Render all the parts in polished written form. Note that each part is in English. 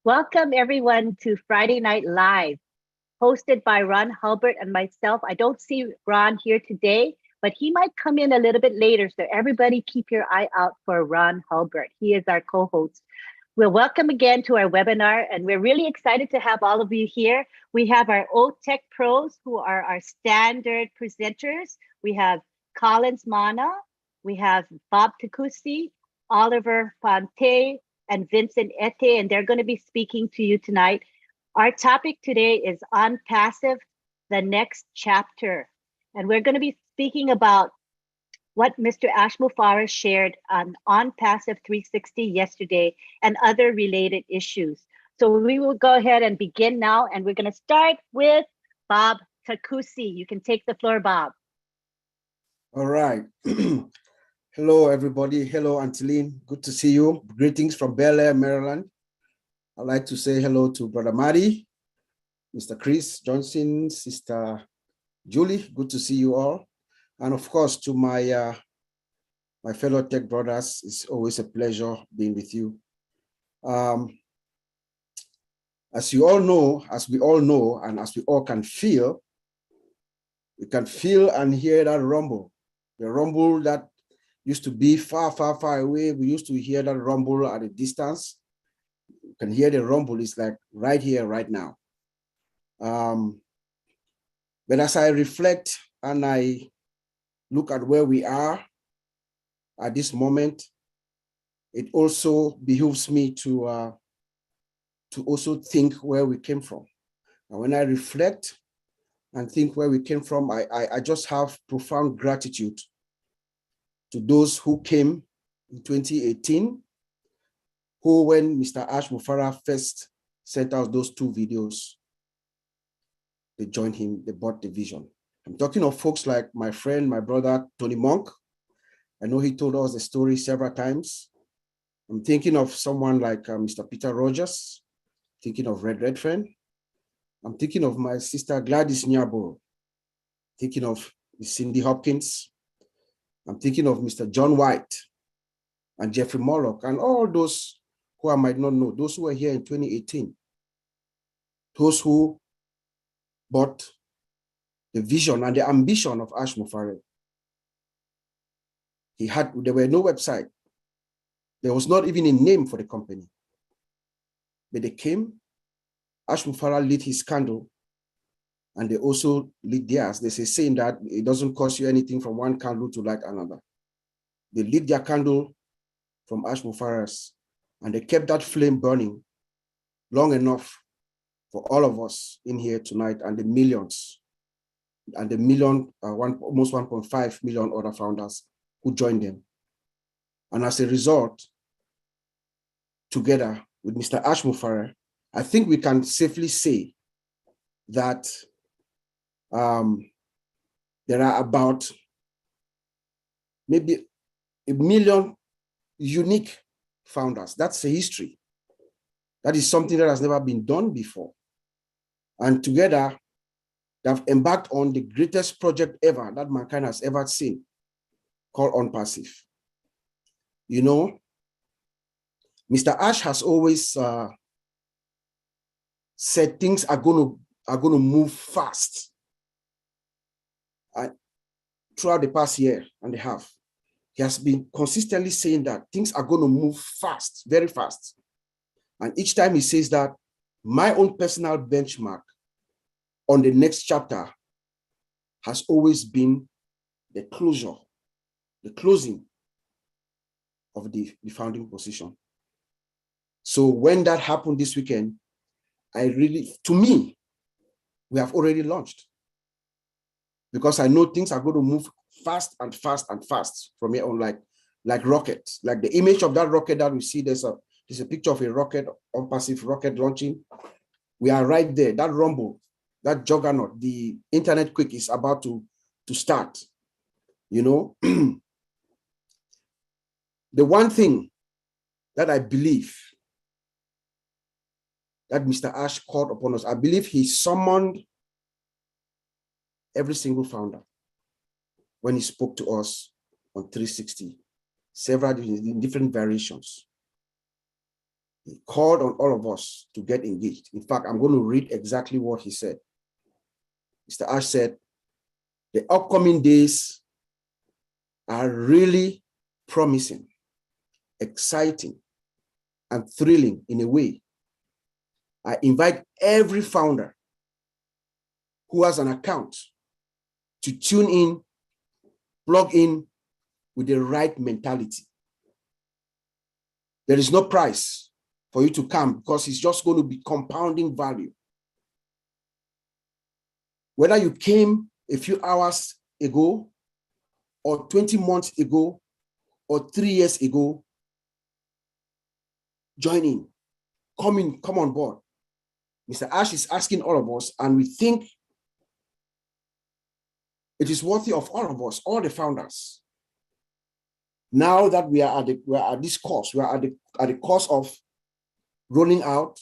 Welcome everyone to Friday Night Live, hosted by Ron Hulbert and myself. I don't see Ron here today, but he might come in a little bit later. So everybody keep your eye out for Ron Hulbert. He is our co-host. Well, welcome again to our webinar, and we're really excited to have all of you here. We have our OTech pros who are our standard presenters. We have Collins Mana, we have Bob Takusi, Oliver Fonte, and Vincent Ete, and they're going to be speaking to you tonight. Our topic today is on passive, the next chapter. And we're going to be speaking about what Mr. Ash Mufareh shared on Passive 360 yesterday and other related issues. So we will go ahead and begin now, and we're going to start with Bob Takusi. You can take the floor, Bob. All right. Hello, everybody. Hello, Auntie Lynn. Good to see you. Greetings from Bel Air, Maryland. I'd like to say hello to Brother Marty, Mr. Chris Johnson, Sister Julie. Good to see you all. And of course, to my fellow tech brothers, it's always a pleasure being with you. As you all know, as we all know, and as we all can feel, we can feel and hear that rumble. The rumble that used to be far, far, far away. We used to hear that rumble at a distance. You can hear the rumble. It's like right here, right now. But as I reflect and I look at where we are at this moment, it also behooves me to also think where we came from. And when I reflect and think where we came from, I just have profound gratitude to those who came in 2018, who, when Mr. Ash Mufareh first sent out those two videos, they joined him, they bought the vision. I'm talking of folks like my friend, my brother, Tony Monk. I know he told us the story several times. I'm thinking of someone like Mr. Peter Rogers, thinking of Red Friend. I'm thinking of my sister Gladys Nyabo, thinking of Cindy Hopkins. I'm thinking of Mr. John White and Jeffrey Morlock and all those who I might not know, those who were here in 2018, those who bought the vision and the ambition of Ash Mufareh. There were no website. There was not even a name for the company. But they came, Ash Mufareh lit his candle, and they also lit theirs. There's a saying that it doesn't cost you anything from one candle to light another. They lit their candle from Ash Mufareh's, and they kept that flame burning long enough for all of us in here tonight and the millions, and the almost 1.5 million other founders who joined them. And as a result, together with Mr. Ash Mufareh, I think we can safely say that there are about maybe 1 million unique founders. That's a history. That is something that has never been done before. And together, they have embarked on the greatest project ever that mankind has ever seen, called On Passive. You know, Mr. Ash has always said things are going to move fast. Throughout the past year and a half, he has been consistently saying that things are going to move fast, very fast. And each time he says that, my own personal benchmark on the next chapter has always been the closing of the founding position. So when that happened this weekend, to me, we have already launched. Because I know things are going to move fast and fast and fast from here on, like rockets. Like the image of that rocket that we see, there's a picture of a rocket, On Passive rocket launching. We are right there. That rumble, that juggernaut, the internet quake is about to start. You know, the one thing that I believe that Mr. Ash called upon us, I believe he summoned every single founder when he spoke to us on 360, several different variations. He called on all of us to get engaged. In fact, I'm going to read exactly what he said. Mr. Ash said, the upcoming days are really promising, exciting, and thrilling in a way. I invite every founder who has an account to tune in, plug in with the right mentality. There is no price for you to come because it's just going to be compounding value. Whether you came a few hours ago or 20 months ago or 3 years ago, join in, come on board. Mr. Ash is asking all of us, and we think it is worthy of all of us, all the founders. Now that we are at this course, we are at the course of rolling out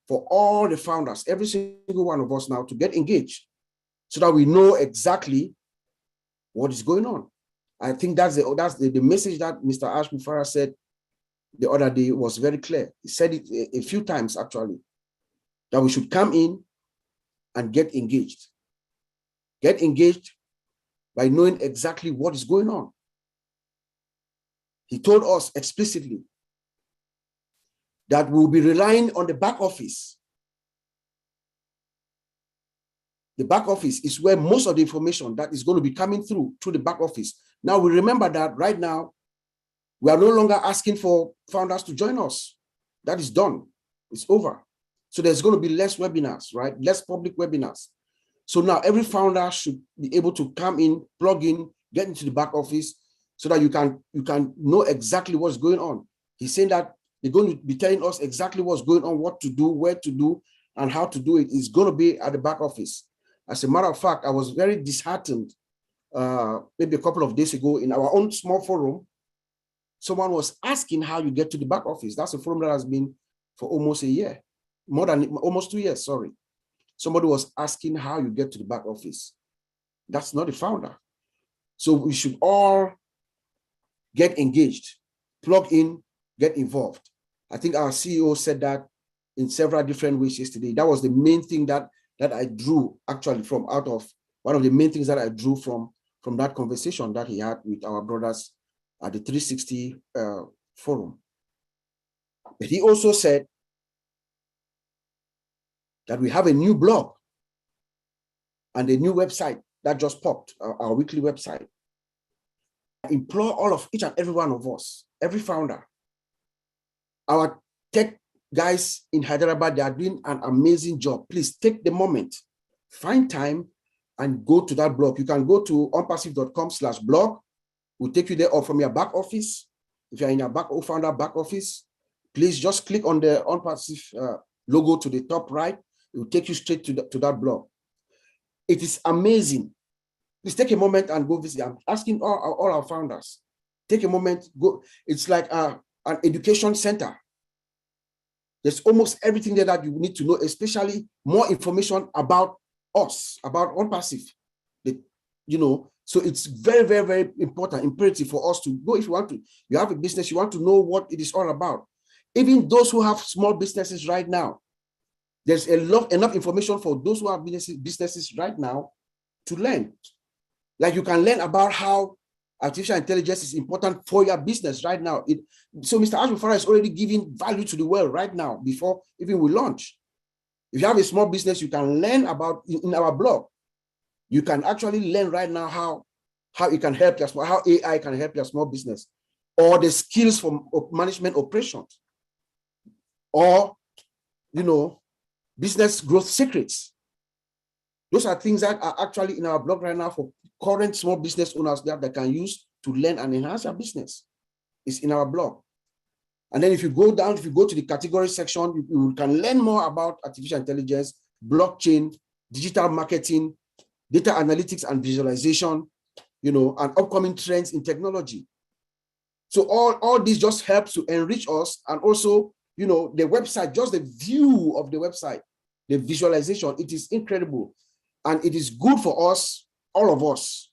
for all the founders, every single one of us now to get engaged so that we know exactly what is going on. I think that's the message that Mr. Ash Mufara said the other day was very clear. He said it a few times actually, that we should come in and get engaged. Get engaged by knowing exactly what is going on. He told us explicitly that we'll be relying on the back office. The back office is where most of the information that is going to be coming through the back office. Now we remember that right now, we are no longer asking for founders to join us. That is done. It's over. So there's going to be less webinars, right? Less public webinars. So now every founder should be able to come in, plug in, get into the back office so that you can know exactly what's going on. He's saying that they're going to be telling us exactly what's going on, what to do, where to do, and how to do it. It's going to be at the back office. As a matter of fact, I was very disheartened maybe a couple of days ago in our own small forum. Someone was asking how you get to the back office. That's a forum that has been for almost a year, more than almost 2 years, sorry. Somebody was asking how you get to the back office. That's not the founder. So we should all get engaged, plug in, get involved. I think our CEO said that in several different ways yesterday. That was the main thing that I drew actually from one of the main things that I drew from that conversation that he had with our brothers at the 360 forum. But he also said that we have a new blog and a new website that just popped, our weekly website. I implore each and every one of us, every founder, our tech guys in Hyderabad, they are doing an amazing job. Please take the moment, find time and go to that blog. You can go to onpassive.com/blog. We'll take you there, or from your back office. If you're in your founder back office, please just click on the OnPassive logo to the top right. It will take you straight to that blog. It is amazing. Please take a moment and go visit. I'm asking all our founders, take a moment, go. It's like an education center. There's almost everything there that you need to know, especially more information about us, about OnPassive. So it's very, very, very important, imperative for us to go. If you want to, you have a business, you want to know what it is all about. Even those who have small businesses right now, there's enough information for those who have businesses right now to learn. Like you can learn about how artificial intelligence is important for your business right now. So Mr. Ashmufara is already giving value to the world right now before even we launch. If you have a small business, you can learn about in our blog. You can actually learn right now how it can help how AI can help your small business, or the skills for management operations, or business growth secrets. Those are things that are actually in our blog right now for current small business owners that can use to learn and enhance their business. It's in our blog. And then if you go to the category section, you can learn more about artificial intelligence, blockchain, digital marketing, data analytics and visualization, and upcoming trends in technology. So all this just helps to enrich us, and also, the website, just the view of the website, the visualization, it is incredible. And it is good for us, all of us,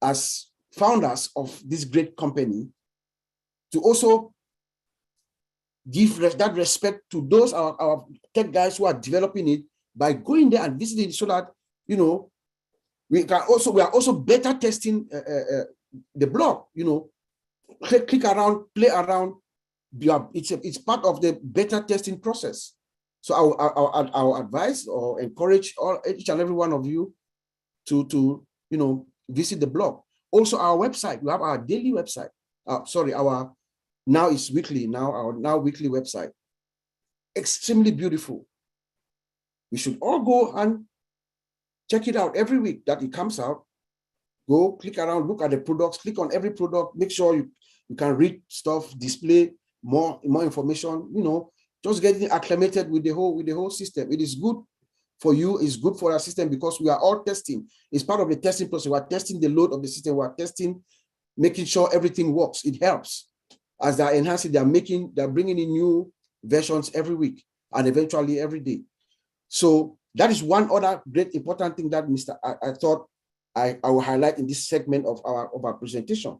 as founders of this great company, to also give that respect to those our tech guys who are developing it by going there and visiting it so that, you know, we are also better testing the blog, you know, click around, play around. It's part of the beta testing process. So I'll advise or encourage each and every one of you to you know, visit the blog. Also our website, we have our daily website. Our now is weekly, our now weekly website. Extremely beautiful. We should all go and check it out every week that it comes out. Go click around, look at the products, click on every product, make sure you can read stuff, display more information, you know, just getting acclimated with the whole system. It is good for you, it's good for our system because we are all testing. It's part of the testing process. We are testing the load of the system, we are testing, making sure everything works. It helps. As they're enhancing, they're bringing in new versions every week and eventually every day. So that is one other great important thing that I thought I will highlight in this segment of our presentation.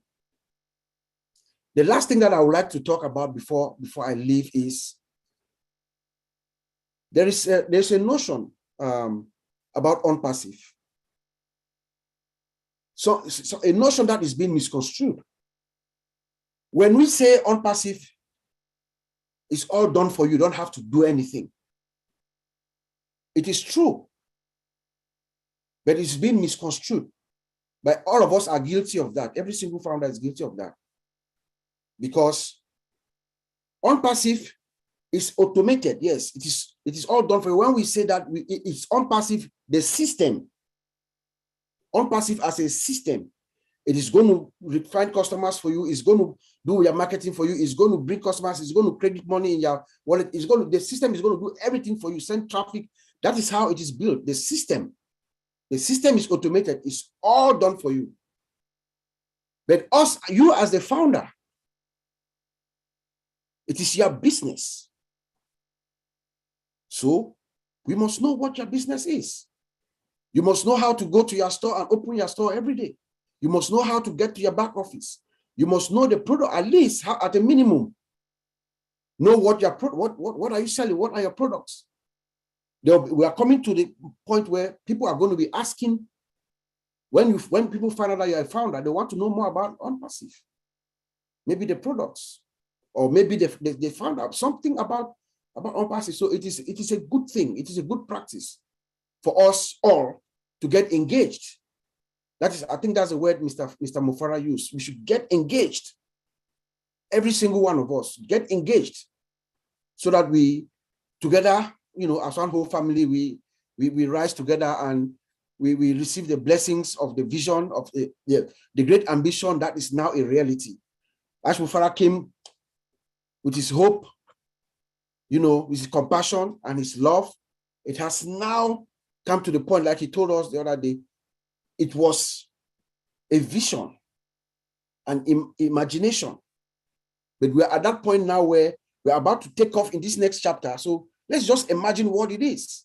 The last thing that I would like to talk about before I leave is there's a notion about on-passive. So a notion that is being misconstrued. When we say on-passive, it's all done for you, you don't have to do anything. It is true, but it's been misconstrued. But all of us are guilty of that. Every single founder is guilty of that. Because on-passive is automated. Yes, it is all done for you. When we say that it's on-passive, the system, on-passive as a system, it is going to find customers for you, it's going to do your marketing for you, it's going to bring customers, it's going to credit money in your wallet, the system is going to do everything for you, send traffic. That is how it is built. The system is automated, it's all done for you. But you as the founder, it is your business. So we must know what your business is. You must know how to go to your store and open your store every day. You must know how to get to your back office. You must know the product, at least at a minimum. Know what are you selling? What are your products? We are coming to the point where people are going to be asking, when people find out that you're a founder, they want to know more about on-passive. Maybe the products, or maybe they found out something about on-passive. So it is a good thing. It is a good practice for us all to get engaged. I think that's the word Mr. Mufara used. We should get engaged. Every single one of us get engaged, so that we together, you know, as one whole family, we rise together and we receive the blessings of the vision of the great ambition that is now a reality. As Mufara came with his hope, you know, with his compassion and his love, it has now come to the point, like he told us the other day, it was a vision, an imagination. But we're at that point now where we're about to take off in this next chapter. So let's just imagine what it is.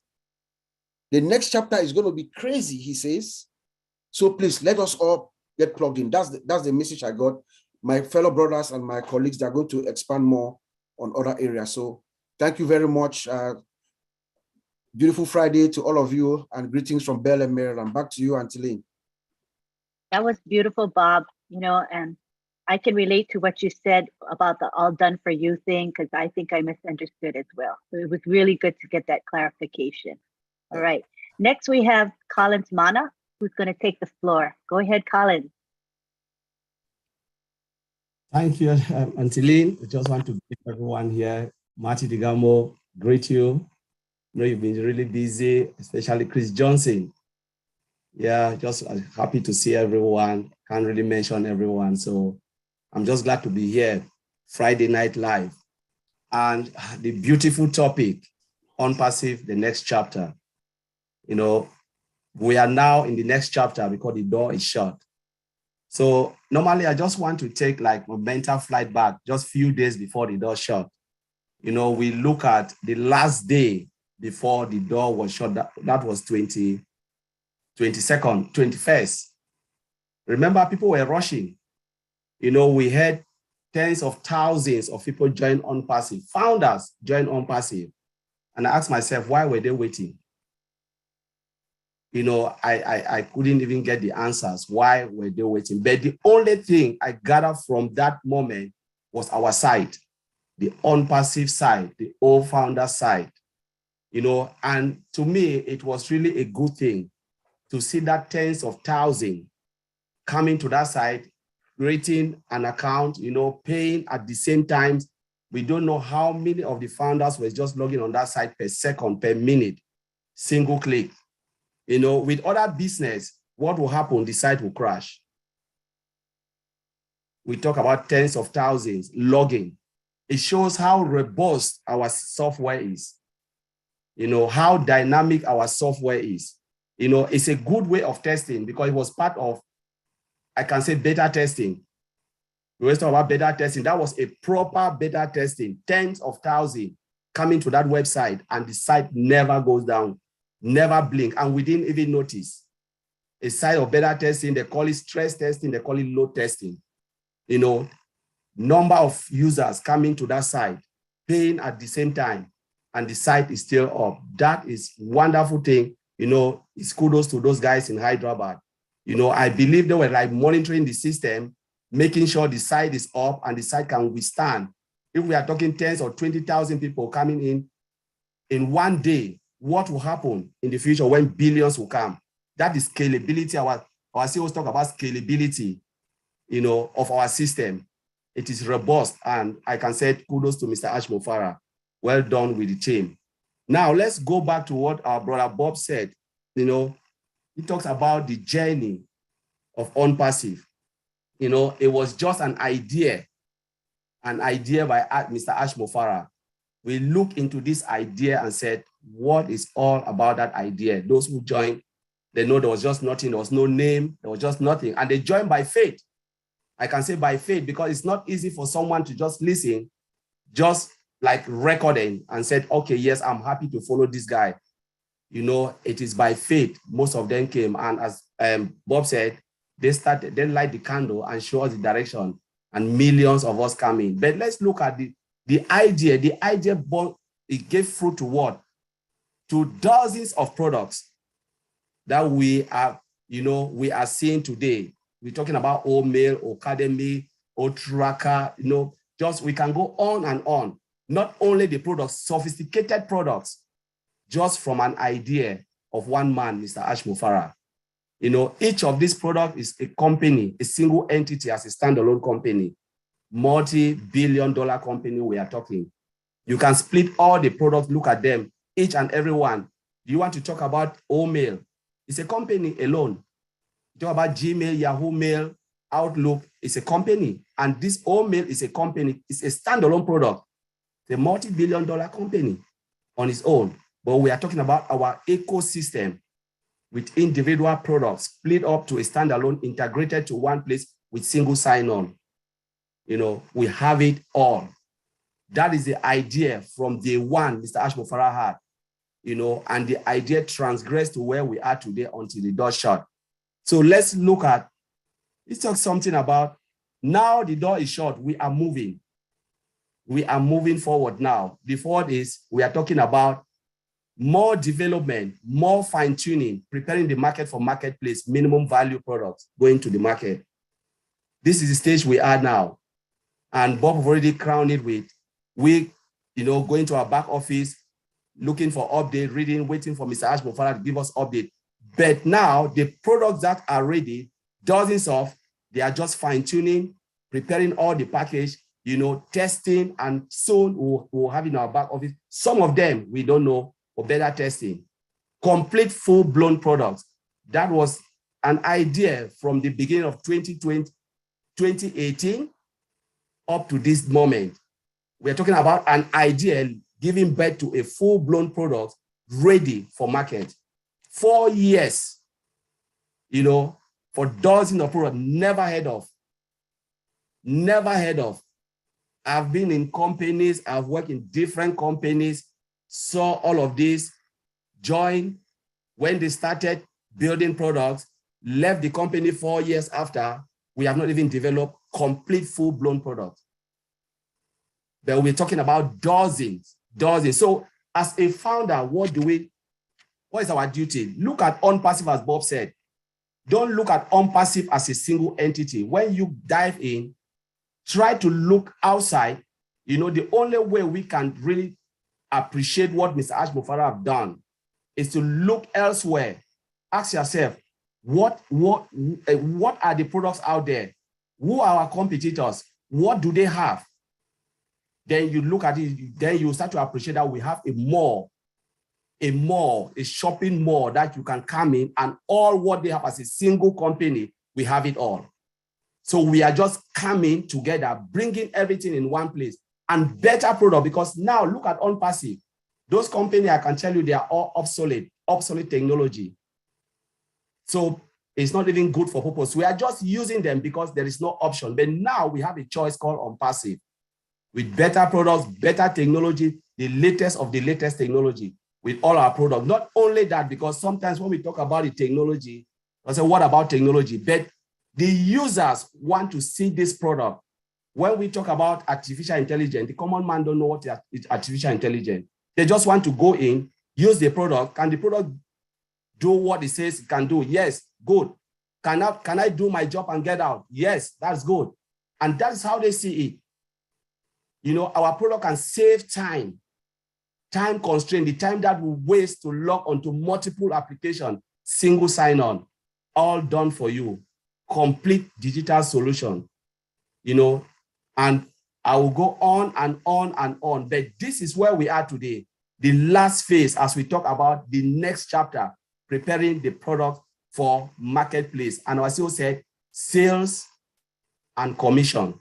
The next chapter is going to be crazy, he says. So please let us all get plugged in. That's the message I got. My fellow brothers and my colleagues, they're going to expand more on other areas. So thank you very much. Beautiful Friday to all of you, and greetings from Bel Air, Maryland. Back to you, Auntie Lynn. That was beautiful, Bob. You know, and I can relate to what you said about the all done for you thing, because I think I misunderstood as well. So it was really good to get that clarification. All right. Next, we have Collins Mana, who's going to take the floor. Go ahead, Collins. Thank you, Auntie Lynn. I just want to greet everyone here. Marty Digamo, greet you. I know you've been really busy, especially Chris Johnson. Yeah, just happy to see everyone. Can't really mention everyone. So I'm just glad to be here, Friday Night Live. And the beautiful topic, on-passive, the next chapter. You know, we are now in the next chapter because the door is shut. So normally I just want to take like a mental flight back just a few days before the door shut. You know, we look at the last day before the door was shut. That was 21st. Remember, people were rushing. You know, we heard tens of thousands of people join OnPassive, founders join OnPassive. And I asked myself, why were they waiting? You know, I couldn't even get the answers. Why were they waiting? But the only thing I gathered from that moment was our side, the OnPassive side, the old founder side. You know, and to me, it was really a good thing to see that tens of thousands coming to that site, creating an account, you know, paying at the same time. We don't know how many of the founders were just logging on that site per second, per minute, single click. You know, with other business, what will happen? The site will crash. We talk about tens of thousands logging. It shows how robust our software is. You know, how dynamic our software is. You know, it's a good way of testing because it was part of, I can say, beta testing. We always talk about beta testing. That was a proper beta testing, tens of thousands coming to that website, and the site never goes down, never blink, and we didn't even notice. A site of beta testing, they call it stress testing, they call it load testing. You know, number of users coming to that site, paying at the same time, and the site is still up. That is wonderful thing. You know, it's kudos to those guys in Hyderabad. You know, I believe they were like monitoring the system, making sure the site is up and the site can withstand. If we are talking tens or 20,000 people coming in one day, what will happen in the future when billions will come? That is scalability. Our CEOs talk about scalability, you know, of our system. It is robust, and I can say kudos to Mr. Ash Mofara. Well done with the team. Now, let's go back to what our brother Bob said. You know, he talks about the journey of OnPassive. You know, it was just an idea by Mr. Ash Mofara. We looked into this idea and said, what is all about that idea? Those who joined, they know there was just nothing. There was no name. There was just nothing. And they joined by faith. I can say by faith because it's not easy for someone to just listen, just like recording and said, okay, yes, I'm happy to follow this guy. You know, it is by faith. Most of them came. And as Bob said, they light the candle and show us the direction, and millions of us come in. But let's look at the idea. The idea, it gave fruit to what? To dozens of products that we are, you know, we are seeing today. We're talking about O-Mail, Academy, O-Tracker, you know, just we can go on and on. Not only the products, sophisticated products, just from an idea of one man, Mr. Ash Mofara. You know, each of these products is a company, a single entity as a standalone company, multi-billion-dollar company we are talking. You can split all the products, look at them, each and every one. Do you want to talk about O-Mail? It's a company alone. You talk about Gmail, Yahoo Mail, Outlook, it's a company. And this O-Mail is a company, it's a standalone product. It's a multi-billion-dollar company on its own. But we are talking about our ecosystem with individual products split up to a standalone, integrated to one place with single sign-on. You know, we have it all. That is the idea from day one Mr. Ash Mofara had, you know, and the idea transgressed to where we are today until the door shut. So let's talk something about now the door is shut, we are moving. We are moving forward now. Before this, we are talking about more development, more fine-tuning, preparing the market for marketplace, minimum value products going to the market. This is the stage we are now. And Bob have already crowned it with, we, you know, going to our back office, looking for update, reading, waiting for Mr. Ash Mofara to give us update. But now the products that are ready, dozens of, they are just fine-tuning, preparing all the package, you know, testing, and soon we'll have in our back office. Some of them we don't know, or better testing. Complete full-blown products. That was an idea from the beginning of 2018 up to this moment. We're talking about an idea giving birth to a full-blown product ready for market. 4 years, you know, for dozens of products, never heard of. Never heard of. I've been in companies, I've worked in different companies, saw all of this, joined when they started building products, left the company 4 years after. We have not even developed complete full-blown products. but we're talking about dozens. So as a founder, what is our duty? Look at OnPassive, as Bob said. Don't look at OnPassive as a single entity. When you dive in, try to look outside. The only way we can really appreciate what Mr. Ash Mufara have done is to look elsewhere. Ask yourself, what are the products out there? Who are our competitors? What do they have? Then you look at it, then you start to appreciate that we have a shopping mall that you can come in, and all what they have as a single company, we have it all. So we are just coming together, bringing everything in one place, and better product, because now look at OnPassive. Those companies, I can tell you, they are all obsolete technology. So it's not even good for purpose. We are just using them because there is no option. But now we have a choice called OnPassive with better products, better technology, the latest of the latest technology with all our products. Not only that, because sometimes when we talk about the technology, I say, what about technology? But the users want to see this product. When we talk about artificial intelligence, the common man don't know what is artificial intelligence. They just want to go in, use the product. Can the product do what it says it can do? Yes, good. Can I do my job and get out? Yes, that's good. And that's how they see it. Our product can save time constraint, the time that we waste to log onto multiple applications, single sign-on, all done for you. Complete digital solution, and I will go on and on and on. But this is where we are today, the last phase as we talk about the next chapter, preparing the product for marketplace. And as you said, sales and commission.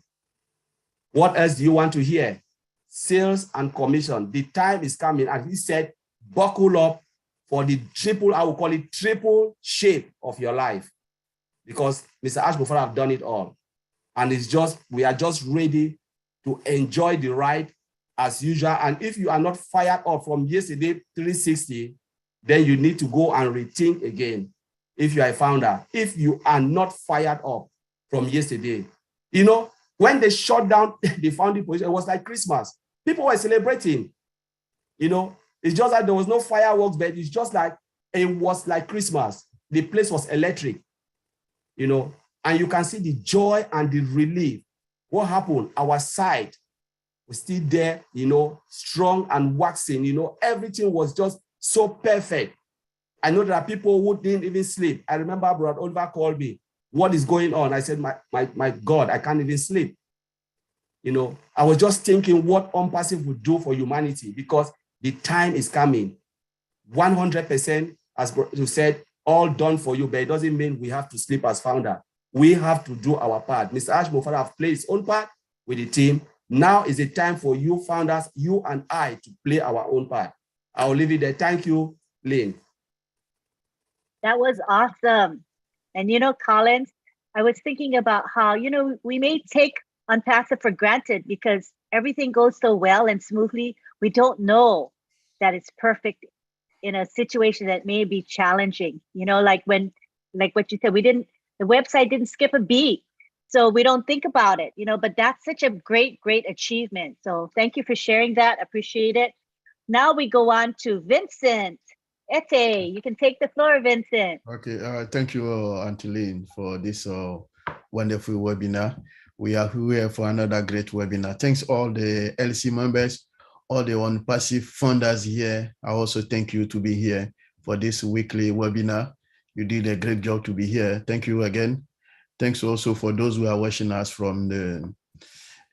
What else do you want to hear? Sales and commission. The time is coming, and he said, buckle up for the triple, I will call it triple shape of your life, because Mr. Ash Mufara have done it all. And we are just ready to enjoy the ride as usual. And if you are not fired up from yesterday 360, then you need to go and rethink again. If you are a founder, if you are not fired up from yesterday, when they shut down the founding position, it was like Christmas. People were celebrating. It's just like there was no fireworks, but it's just like it was like Christmas. The place was electric, and you can see the joy and the relief. What happened? Our side was still there, strong and waxing. Everything was just so perfect. I know there are people who didn't even sleep. I remember Brother Oliver called me. What is going on? I said, my God, I can't even sleep. I was just thinking what OnPassive would do for humanity, because the time is coming. 100%, as you said, all done for you, but it doesn't mean we have to sleep as founder. We have to do our part. Mr. Ash Mufara have played his own part with the team. Now is the time for you founders, you and I, to play our own part. I'll leave it there. Thank you, Lynn. That was awesome. And Collins, I was thinking about how, we may take OnPassive for granted because everything goes so well and smoothly. We don't know that it's perfect in a situation that may be challenging. Like what you said, the website didn't skip a beat. So we don't think about it, but that's such a great, great achievement. So thank you for sharing that. Appreciate it. Now we go on to Vincent. Ete, you can take the floor, Vincent. Okay, thank you, Auntie Lynn, for this wonderful webinar. We are here for another great webinar. Thanks all the LC members, all the OnPassive funders here. I also thank you to be here for this weekly webinar. You did a great job to be here. Thank you again. Thanks also for those who are watching us from the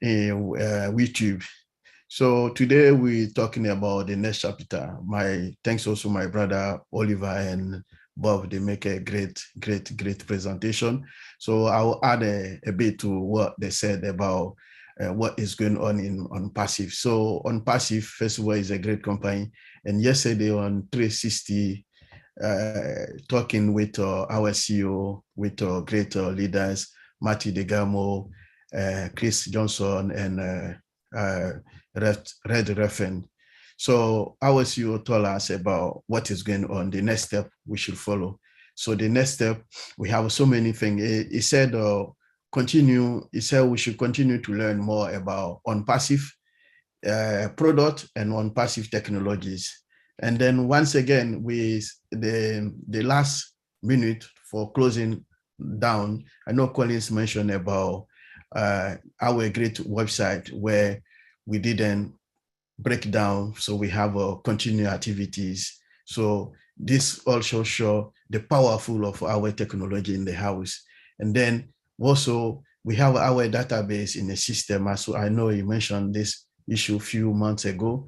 YouTube. So today we're talking about the next chapter. Thanks also my brother Oliver and Bob. They make a great presentation. So I'll add a bit to what they said about what is going on in OnPassive. So OnPassive, first of all, is a great company. And yesterday on 360, talking with our CEO, with great leaders, Matthew Degamo, Chris Johnson, and Red Reffen. So our CEO told us about what is going on, the next step we should follow. So the next step, we have so many things. He said we should continue to learn more about OnPassive. product and on passive technologies. And then once again, with the last minute for closing down, I know Collins mentioned about our great website where we didn't break down, so we have continued activities. So this also show the powerful of our technology in the house. And then also we have our database in the system. As I know you mentioned this issue a few months ago,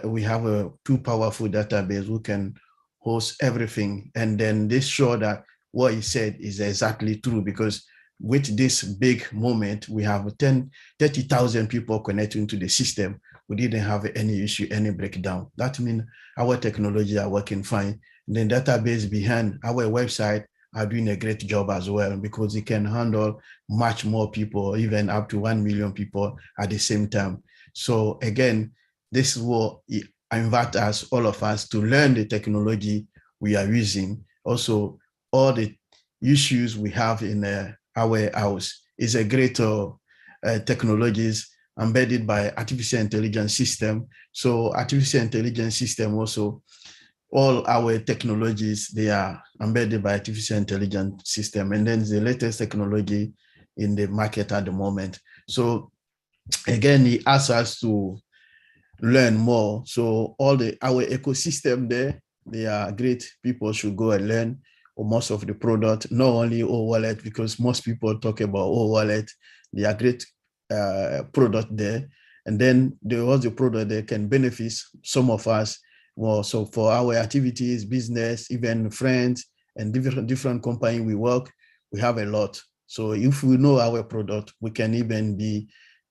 we have a too powerful database who can host everything. And then this show that what he said is exactly true, because with this big moment, we have 30,000 people connecting to the system. We didn't have any issue, any breakdown. That means our technology are working fine. The database behind our website are doing a great job as well, because it can handle much more people, even up to 1 million people at the same time. So again, this is what I invite us, all of us, to learn the technology we are using. Also, all the issues we have in our house is a great technologies embedded by artificial intelligence system. So artificial intelligence system also, all our technologies, they are embedded by artificial intelligence system. And then the latest technology in the market at the moment. So again, it asks us to learn more. So all our ecosystem there, they are great. People should go and learn most of the product, not only O-Wallet, because most people talk about O-Wallet. They are great product there. And then there was a product that can benefit some of us. Well, so for our activities, business, even friends, and different company we work, we have a lot. So if we know our product, we can even be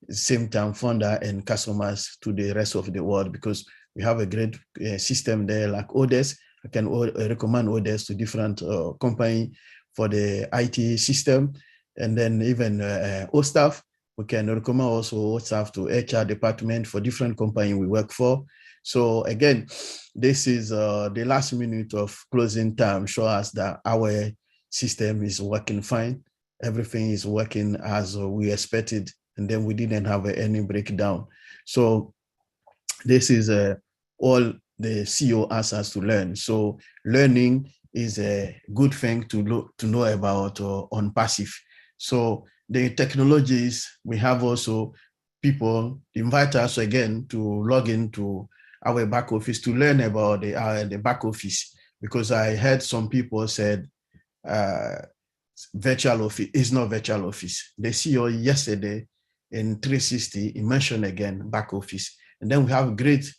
same time funder and customers to the rest of the world, because we have a great system there like Odes. I can recommend Odes to different company for the IT system. And then even OStaff, we can recommend also OStaff to HR department for different company we work for. So again, this is the last minute of closing time, show us that our system is working fine. Everything is working as we expected, and then we didn't have any breakdown. So this is all the CEO asks us to learn. So learning is a good thing to know about on passive. So the technologies, we have also people invite us again to log into our back office to learn about the back office, because I heard some people said virtual office is not virtual office. The CEO yesterday in 360, he mentioned again back office. And then we have great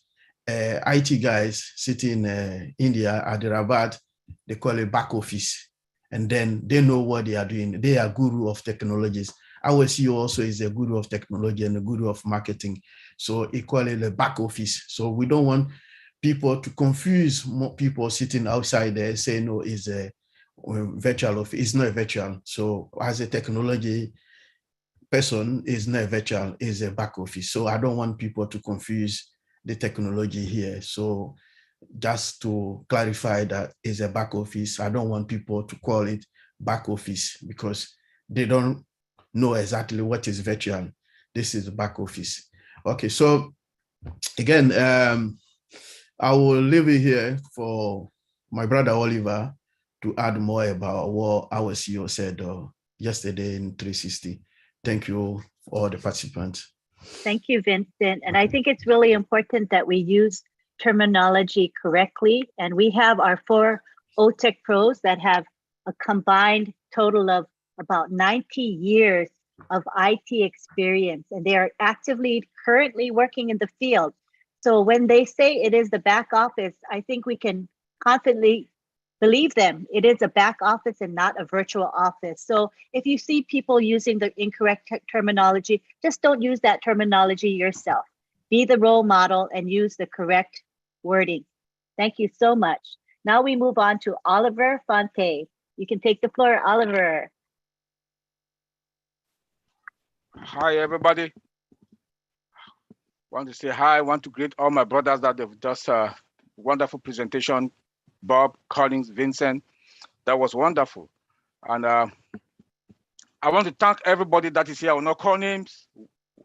IT guys sitting in India at the Rabat, they call it back office. And then they know what they are doing. They are guru of technologies. Our CEO also is a guru of technology and a guru of marketing. So he call it the back office. So we don't want people to confuse more people sitting outside there saying, no, it's a virtual office. It's not a virtual. So as a technology person, is not a virtual, is a back office. So I don't want people to confuse the technology here. So just to clarify that is a back office. I don't want people to call it back office because they don't know exactly what is virtual. This is the back office. Okay, so again, I will leave it here for my brother Oliver to add more about what our CEO said yesterday in 360. Thank you, all the participants. Thank you, Vincent. And I think it's really important that we use terminology correctly. And we have our 4 OTech pros that have a combined total of about 90 years of IT experience, and they are actively currently working in the field. So when they say it is the back office, I think we can confidently believe them. It is a back office and not a virtual office. So if you see people using the incorrect terminology, just don't use that terminology yourself. Be the role model and use the correct wording. Thank you so much. Now we move on to Oliver Fonte. You can take the floor, Oliver. Hi, everybody. Want to say hi. Want to greet all my brothers that have just a wonderful presentation. Bob, Collins, Vincent, that was wonderful. And I want to thank everybody that is here. I will not call names.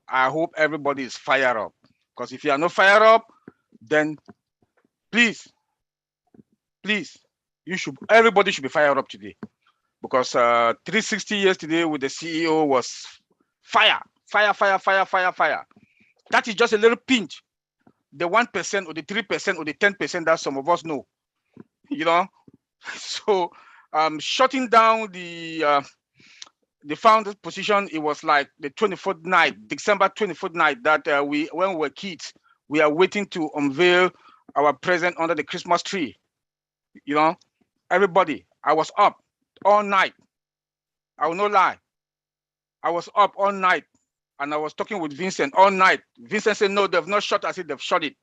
I hope everybody is fired up Because if you are not fired up, then please, everybody should be fired up today. Because 360 yesterday with the CEO was fire. That is just a little pinch. The 1% or the 3% or the 10% that some of us know, you know. So shutting down the founder's position, it was like the 24th night, December 24th night, that when we were kids, we are waiting to unveil our present under the Christmas tree. You know, everybody, I was up all night. I will not lie. I was up all night and I was talking with Vincent all night. Vincent said, no, they've not shot. I said, they've shot it.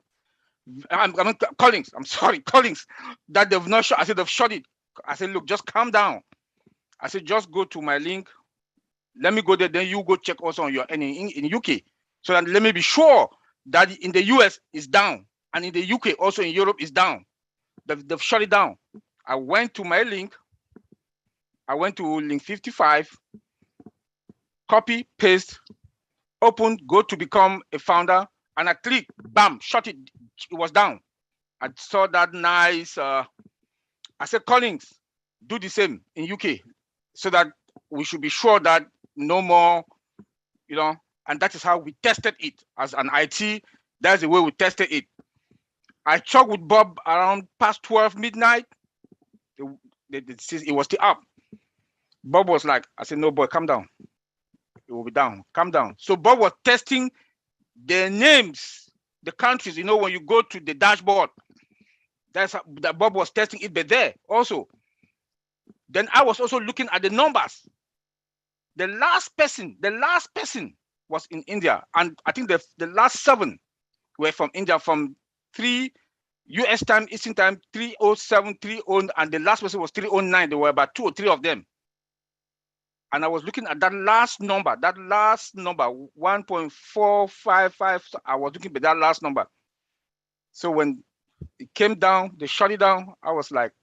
Collins, I'm sorry, Collins, that they've not shot. I said, they've shot it. I said, look, just calm down. I said, just go to my link. Let me go there. Then you go check also on your in UK. So that let me be sure that in the US is down. And in the UK, also in Europe, is down. They've shut it down. I went to my link. I went to link 55, copy, paste, open, go to become a founder, and I click, bam, shut it. It was down. I saw that nice. I said, Collins, do the same in UK, so that we should be sure that no more, you know. And that is how we tested it as an IT. That's the way we tested it. I talked with Bob around past 12 midnight. It was still up. Bob was like, I said, no, boy, calm down. It will be down. Calm down. So Bob was testing the names, the countries. You know, when you go to the dashboard, that Bob was testing it, but there also. Then I was also looking at the numbers. The last person was in India, and I think the last 7 were from India, from 3 US time, Eastern time, 307, 30, and the last person was 309. There were about 2 or 3 of them. And I was looking at that last number, 1.455. I was looking at that last number. So when it came down, they shut it down. I was like,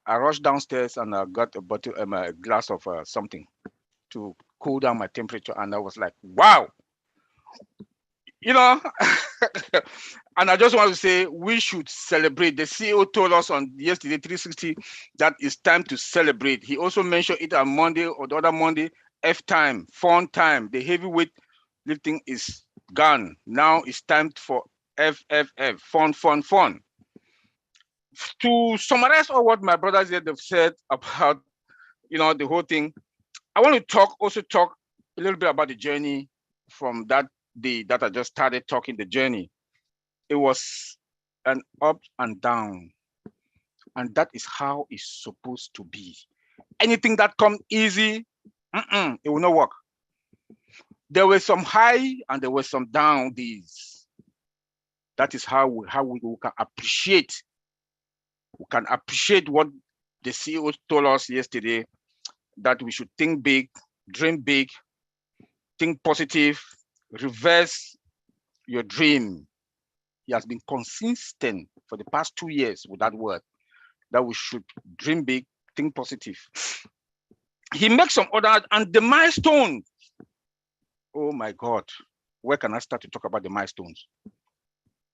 I rushed downstairs and I got a bottle, a glass of something to cool down my temperature. And I was like, wow, you know. And I just want to say, we should celebrate. The CEO told us on yesterday, 360, that it's time to celebrate. He also mentioned it on Monday or the other Monday, F time, fun time. The heavyweight lifting is gone. Now it's time for FFF, fun. To summarize all what my brothers here have said about, you know, the whole thing, I want to also talk a little bit about the journey from that day that I just started talking, the journey. It was an up and down, and that is how it's supposed to be. Anything that comes easy, it will not work. There were some high and there were some down days. That is how we can appreciate. We can appreciate what the CEO told us yesterday, that we should think big, dream big, think positive, reverse your dream. He has been consistent for the past 2 years with that word, that we should dream big, think positive. He makes some other, and the milestones. Oh my God, where can I start to talk about the milestones?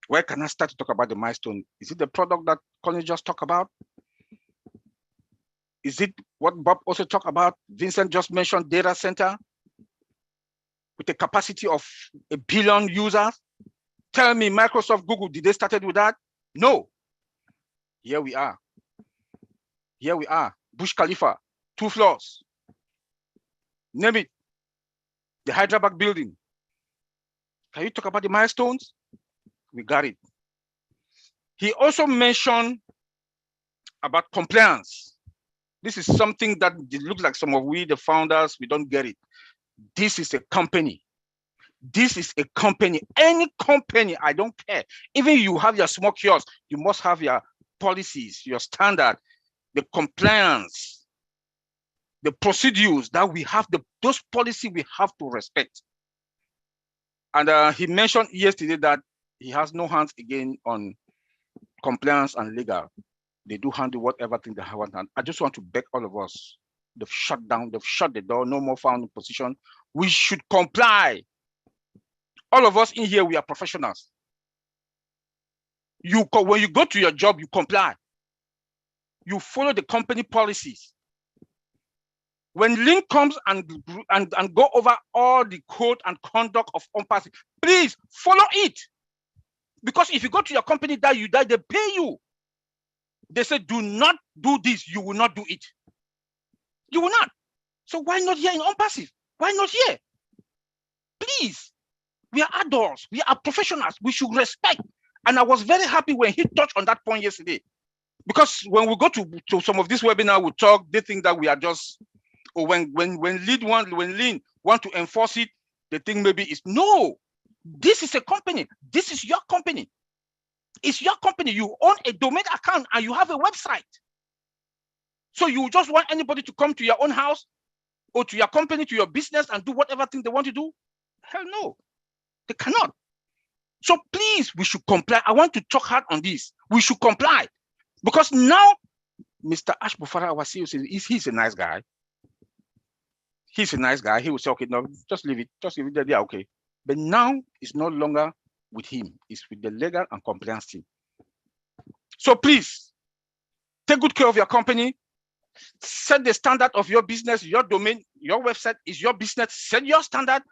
Where can I start to talk about the milestone? Is it the product that Colin just talked about? Is it what Bob also talked about? Vincent just mentioned data center with a capacity of 1 billion users. Tell me, Microsoft, Google, did they started with that? No. Here we are. Burj Khalifa, 2 floors. Name it. The Hyderabad building. Can you talk about the milestones? We got it. He also mentioned about compliance. This is something that it looks like some of we, the founders, we don't get it. This is a company. This is a company. Any company, I don't care. Even you have your small kiosk, you must have your policies, your standard, the compliance, the procedures that we have, those policies we have to respect. And he mentioned yesterday that he has no hands again on compliance and legal. They do handle whatever thing they have. And I just want to beg all of us, they've shut down, they've shut the door, no more founding position. We should comply. All of us in here, we are professionals. When you go to your job, you comply. You follow the company policies. When Lynn comes and go over all the code and conduct of on-pass, please follow it. Because if you go to your company that you die, they pay you. They say, do not do this. You will not do it. You will not. So why not here in on-passive? Why not here? Please. We are adults. We are professionals. We should respect. And I was very happy when he touched on that point yesterday. Because when we go to some of these webinars, we talk, they think that we are just, or when Lynn want to enforce it, they think maybe it's no. This is a company. This is your company. It's your company. You own a domain account and you have a website. So you just want anybody to come to your own house or to your company, to your business and do whatever thing they want to do? Hell no, they cannot. So please, we should comply. I want to talk hard on this. We should comply. Because now, Mr. Ashbufara, our CEO, says he's a nice guy. He's a nice guy. He will say, okay, no, just leave it. Just leave it there. Yeah, okay. But now it's no longer with him. It's with the legal and compliance team. So please, take good care of your company. Set the standard of your business, your domain, your website is your business. Set your standard.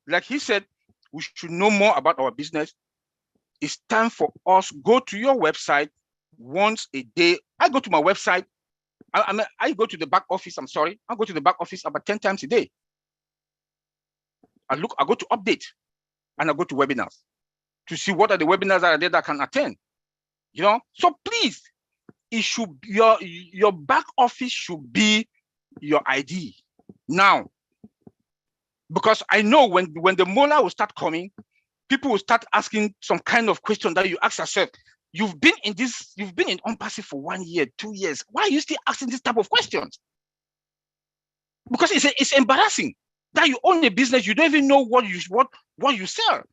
Like he said, we should know more about our business. It's time for us, go to your website once a day. I go to my website. I go to the back office. I'm sorry. I go to the back office about 10 times a day. I go to update and I go to webinars to see what are the webinars that are there that I can attend. You know, so please, it should your back office should be your ID now. Because I know when the mola will start coming, people will start asking some kind of question that you ask yourself. You've been in on-passive for 1 year, 2 years. Why are you still asking this type of questions? Because it's embarrassing that you own a business, you don't even know what you sell.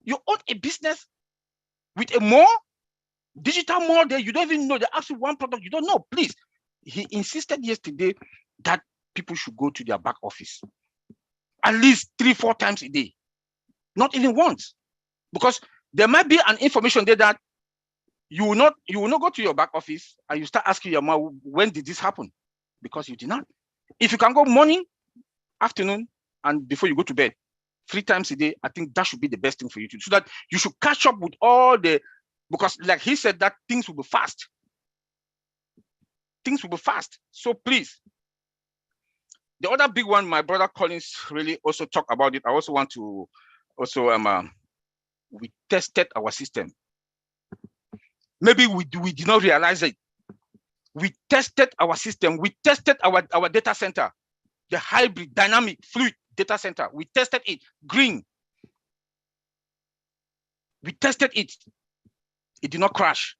You own a business with a mall, digital mall there, you don't even know. They ask you one product, you don't know. Please, he insisted yesterday that people should go to their back office at least 3-4 times a day, not even once, because there might be an information there that you will not go to your back office and you start asking your mom, when did this happen? Because you did not. If you can go morning, afternoon, and before you go to bed, 3 times a day, I think that should be the best thing for you to do, so that you should catch up with all the, because like he said, that things will be fast. Things will be fast. So please, the other big one, my brother Collins really also talked about it. I also want to also, we tested our system. Maybe we did not realize it. We tested our system. We tested our data center, the hybrid dynamic fluid data center. We tested it, green. We tested it. It did not crash.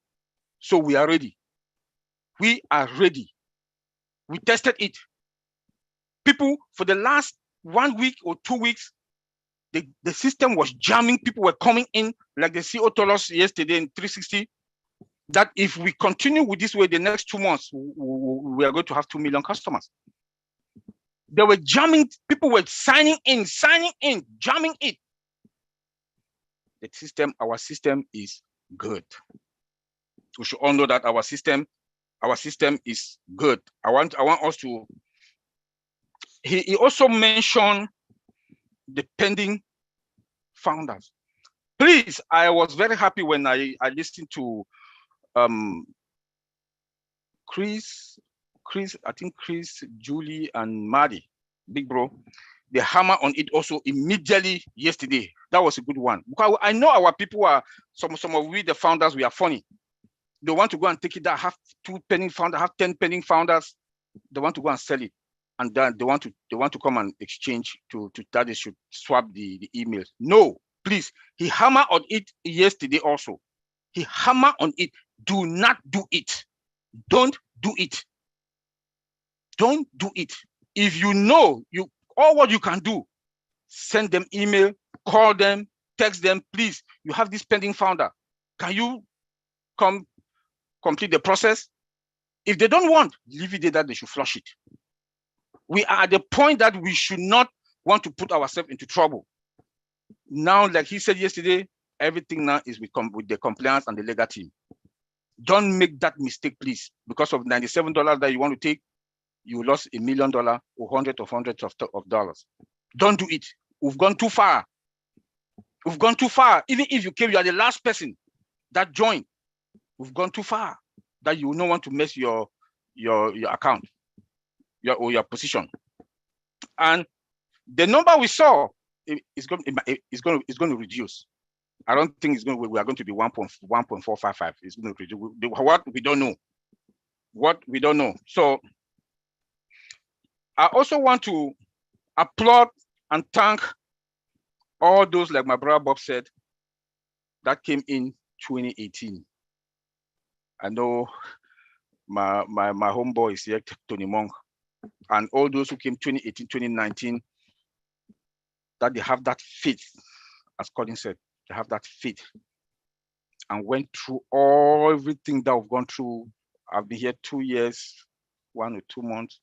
So we are ready. We are ready. We tested it. People, for the last 1 week or 2 weeks, the system was jamming. People were coming in, like the CEO told us yesterday in 360, that if we continue with this way, the next 2 months, we are going to have 2 million customers. They were jamming. People were signing in, jamming it. The system, our system is good. We should all know that our system is good. I want us to. He also mentioned the pending founders. Please, I was very happy when I listened to Chris, I think Chris, Julie, and Maddie, big bro. They hammer on it also immediately yesterday. That was a good one. Because I know our people are, some of we, the founders, we are funny. They want to go and take it that have 2 pending founders, have 10 pending founders. They want to go and sell it. And then they want to come and exchange to that they should swap the emails. No, please. He hammered on it yesterday also. He hammered on it. Do not do it. Don't do it. Don't do it. If you know all what you can do, send them email, call them, text them, please. You have this pending founder. Can you come complete the process? If they don't want, leave it there that they should flush it. We are at the point that we should not want to put ourselves into trouble. Now, like he said yesterday, everything now is with the compliance and the legal team. Don't make that mistake, please. Because of $97 that you want to take, you lost $1 million or hundreds of dollars. Don't do it. We've gone too far. We've gone too far. Even if you came, you are the last person that joined. We've gone too far that you will not want to mess your account, your position. And the number we saw is going to reduce. I don't think we are going to be 1.455. It's going to reduce. What we don't know. What we don't know. So I also want to applaud and thank all those, like my brother Bob said, that came in 2018. I know my homeboy is here, Tony Monk, and all those who came 2018, 2019, that they have that faith, as Colin said, they have that faith and went through everything that we've gone through. I've been here 2 years, 1 or 2 months.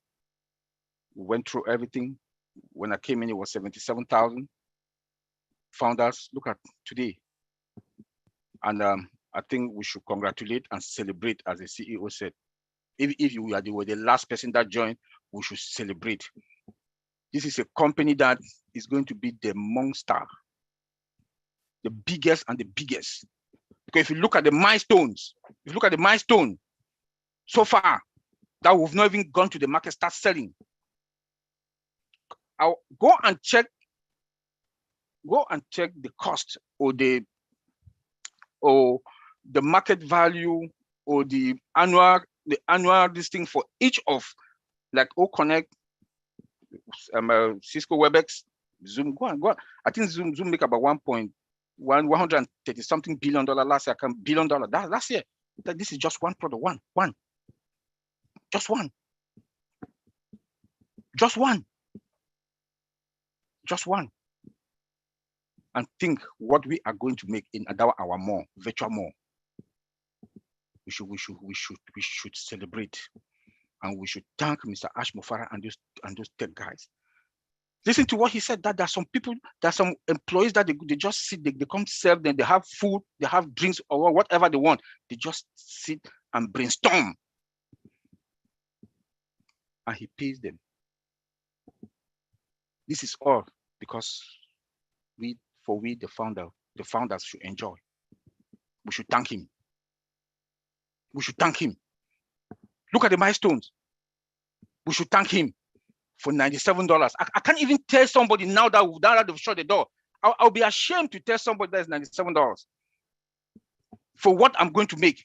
We went through everything. When I came in, it was 77,000 founders. Look at today. And I think we should congratulate and celebrate, as the CEO said. If you were the last person that joined, we should celebrate. This is a company that is going to be the monster, the biggest and the biggest. Because if you look at the milestones, so far, that we've not even gone to the market, start selling. I'll go and check the cost or the market value or the annual listing for each of, like OConnect, Cisco WebEx, Zoom. Go on. I think Zoom make about 130 something billion dollar last year. $1 billion last year. This is just one product. One. And think what we are going to make in our mall, virtual mall. We should celebrate, and we should thank Mr. Ash Mufara and those tech guys. Listen to what he said, that there are some people, there are some employees that they just sit, they come serve them, they have food, they have drinks or whatever they want. They just sit and brainstorm. And he pays them. This is all because the founders should enjoy. We should thank him. Look at the milestones. We should thank him for $97. I can't even tell somebody now that they've shut the door. I'll be ashamed to tell somebody that is $97 for what I'm going to make.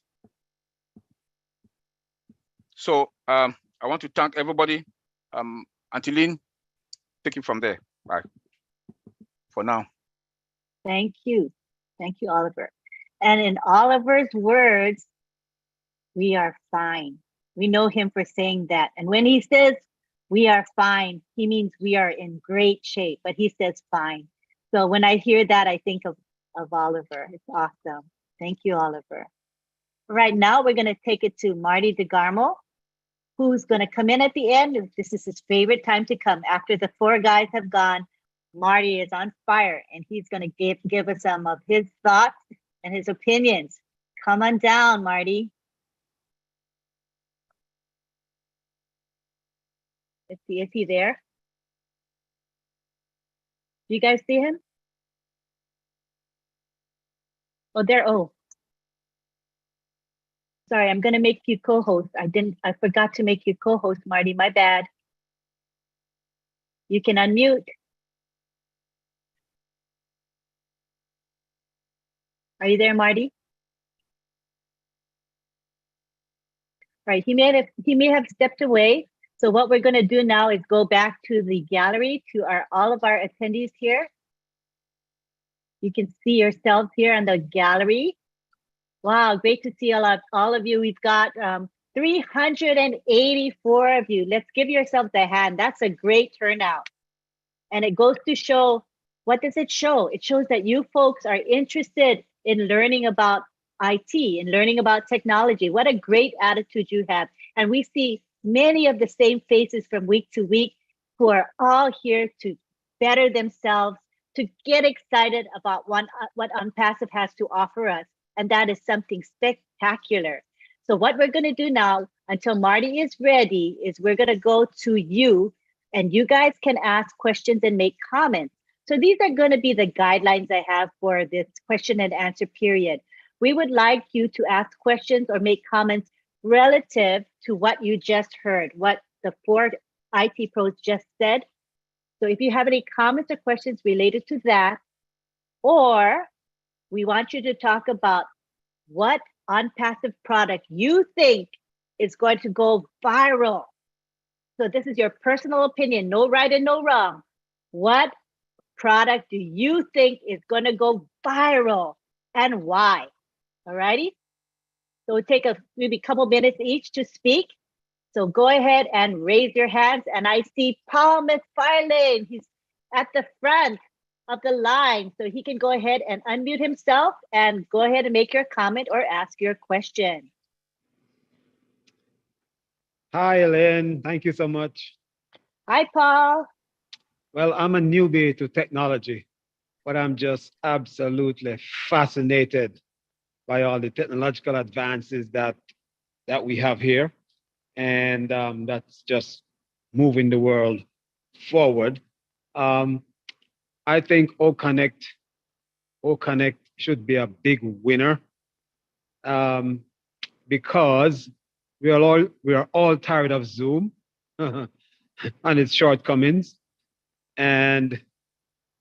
So I want to thank everybody. Auntie Lynn, take it from there. Bye. For now. Thank you, Oliver. And in Oliver's words, we are fine. We know him for saying that. And when he says we are fine, he means we are in great shape, but he says fine. So when I hear that, I think of Oliver. It's awesome. Thank you, Oliver. Right now, we're going to take it to Marty DeGarmo, who's going to come in at the end. This is his favorite time to come. After the 4 guys have gone, Marty is on fire, and he's going to give us some of his thoughts and his opinions. Come on down, Marty. Let's see, is he there? Do you guys see him? Oh, there. Oh, sorry, I'm going to make you co-host. I forgot to make you co-host, Marty. My bad. You can unmute. Are you there, Marty? Right, he may have stepped away. So what we're going to do now is go back to the gallery, to all of our attendees here. You can see yourselves here on the gallery. Wow, great to see all of you. We've got 384 of you. Let's give yourselves a hand. That's a great turnout. And it goes to show, what does it show? It shows that you folks are interested in learning about IT and learning about technology. What a great attitude you have. And we see many of the same faces from week to week who are all here to better themselves, to get excited about what Unpassive has to offer us. And that is something spectacular. So what we're going to do now until Marty is ready is we're going to go to you, and you guys can ask questions and make comments. So these are going to be the guidelines I have for this question and answer period. We would like you to ask questions or make comments relative to what you just heard, what the 4 IT pros just said. So if you have any comments or questions related to that, or we want you to talk about what Unpassive product you think is going to go viral. So this is your personal opinion, no right and no wrong. What product do you think is going to go viral and why? All righty. So we'll take maybe a couple minutes each to speak. So go ahead and raise your hands. And I see Paul McFarlane. He's at the front of the line. So he can go ahead and unmute himself and go ahead and make your comment or ask your question. Hi, Lynn. Thank you so much. Hi, Paul. Well, I'm a newbie to technology, but I'm just absolutely fascinated by all the technological advances that we have here. And that's just moving the world forward. I think O-Connect should be a big winner because we are all tired of Zoom and its shortcomings, and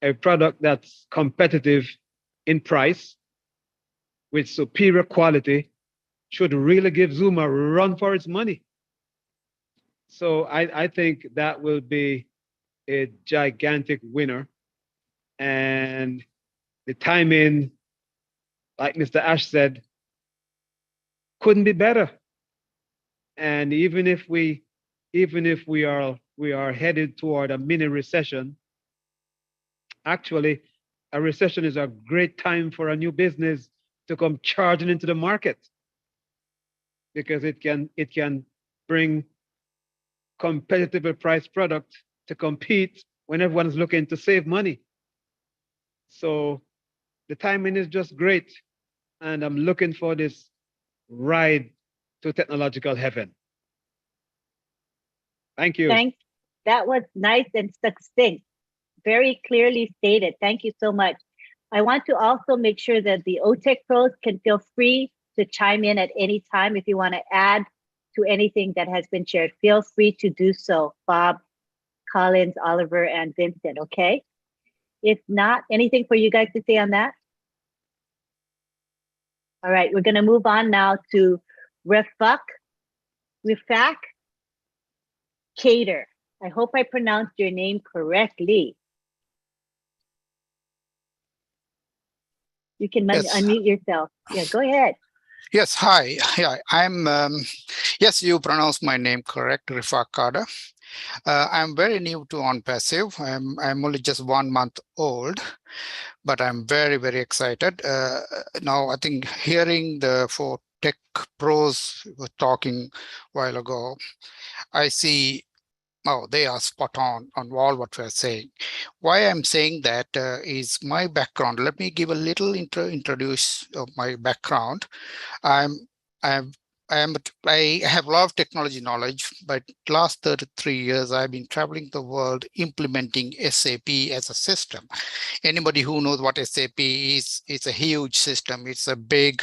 a product that's competitive in price with superior quality should really give Zoom a run for its money. So I think that will be a gigantic winner. And the timing, like Mr. Ash said, couldn't be better. And even if we are headed toward a mini recession, actually, a recession is a great time for a new business to come charging into the market, because it can bring competitively priced product to compete when everyone's looking to save money. So the timing is just great, and I'm looking for this ride to technological heaven. Thank you. That was nice and succinct, very clearly stated. Thank you so much. I want to also make sure that the OTech pros can feel free to chime in at any time. If you want to add to anything that has been shared, feel free to do so. Bob, Collins, Oliver, and Vincent, okay? If not, anything for you guys to say on that? All right, we're going to move on now to Rifak Cater. I hope I pronounced your name correctly. You can unmute yourself. Yeah, go ahead. Yes, hi. Yeah, I'm, yes, you pronounced my name correct, Rifak Kader. I'm very new to OnPassive. I'm only just 1 month old, but I'm very, very excited. Now, I think hearing the 4 tech pros were talking a while ago, I see, oh, they are spot on all what we're saying. Why I'm saying that is my background. Let me give a little introduce of my background. I have a lot of technology knowledge, but last 33 years, I've been traveling the world implementing SAP as a system. Anybody who knows what SAP is, it's a huge system. It's a big,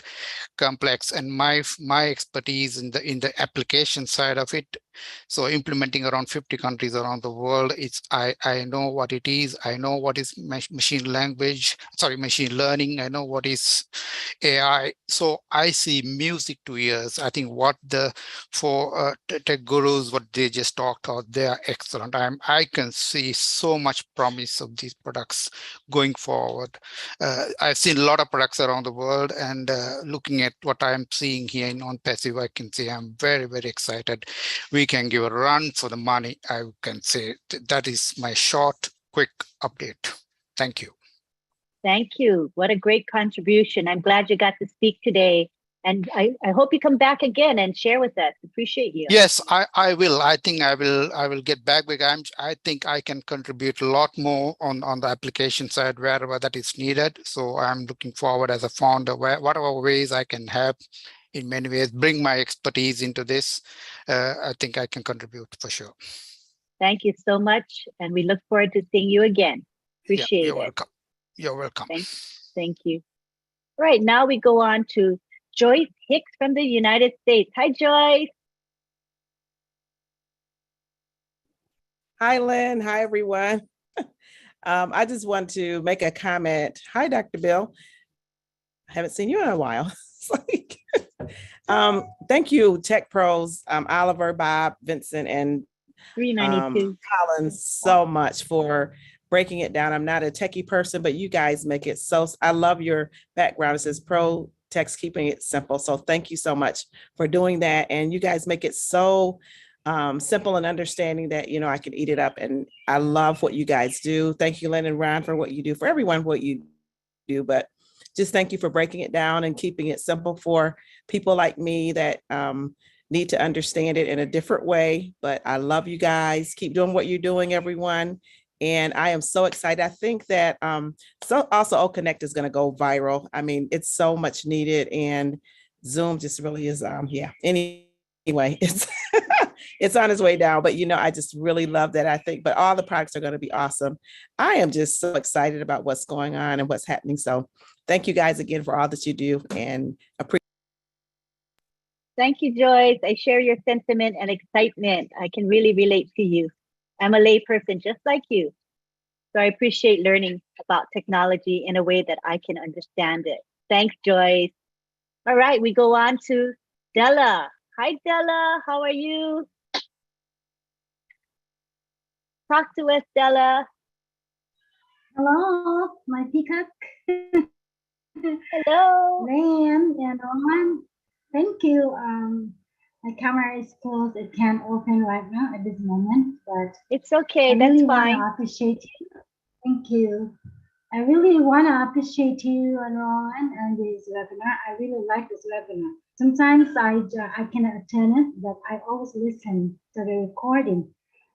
complex, and my expertise in the application side of it. So implementing around 50 countries around the world, I know what it is. I know what is machine learning. I know what is AI. So I see music to ears. I think what the 4 tech gurus, what they just talked about, they are excellent. I can see so much promise of these products going forward. I've seen a lot of products around the world, and looking at what I'm seeing here in OnPassive, I can say I'm very, very excited. We can give a run for the money. I can say that is my short, quick update. Thank you. Thank you. What a great contribution. I'm glad you got to speak today. And I hope you come back again and share with us. Appreciate you. Yes, I will. I think I will get back because I think I can contribute a lot more on the application side wherever that is needed. So I'm looking forward as a founder, whatever ways I can help in many ways, bring my expertise into this. I think I can contribute for sure. Thank you so much. And we look forward to seeing you again. Appreciate you're it. welcome. You're welcome. Thank you. All right, now we go on to Joyce Hicks from the United States. Hi, Joyce. Hi, Lynn. Hi, everyone. I just want to make a comment. Hi, Dr. Bill. I haven't seen you in a while. Thank you, Tech Pros, Oliver, Bob, Vincent, and 392. Colin, so much for breaking it down. I'm not a techie person, but you guys make it so, I love your background. It says Pro Tech's keeping it simple. So thank you so much for doing that. And you guys make it so simple and understanding that, you know, I can eat it up. And I love what you guys do. Thank you, Lynn and Ron, for what you do, for everyone, what you do. But just thank you for breaking it down and keeping it simple for people like me that need to understand it in a different way. But I love you guys. Keep doing what you're doing, everyone. And I am so excited. I think that so also O Connect is going to go viral. I mean, it's so much needed, and Zoom just really is. Yeah. Anyway, it's it's on its way down. But you know, I just really love that. I think, but all the products are going to be awesome. I am just so excited about what's going on and what's happening. So, thank you guys again for all that you do, and appreciate. Thank you, Joyce. I share your sentiment and excitement. I can really relate to you. I'm a layperson just like you. So I appreciate learning about technology in a way that I can understand it. Thanks, Joyce. All right, we go on to Della. Hi, Della. How are you? Talk to us, Della. Hello, my peacock. Hello. Lynn and Roman. Thank you. My camera is closed. It can't open right now at this moment, but it's okay. I That's really fine. want to appreciate you. Thank you. I really want to appreciate you and Roman and this webinar. I really like this webinar. Sometimes I cannot attend it, but I always listen to the recording.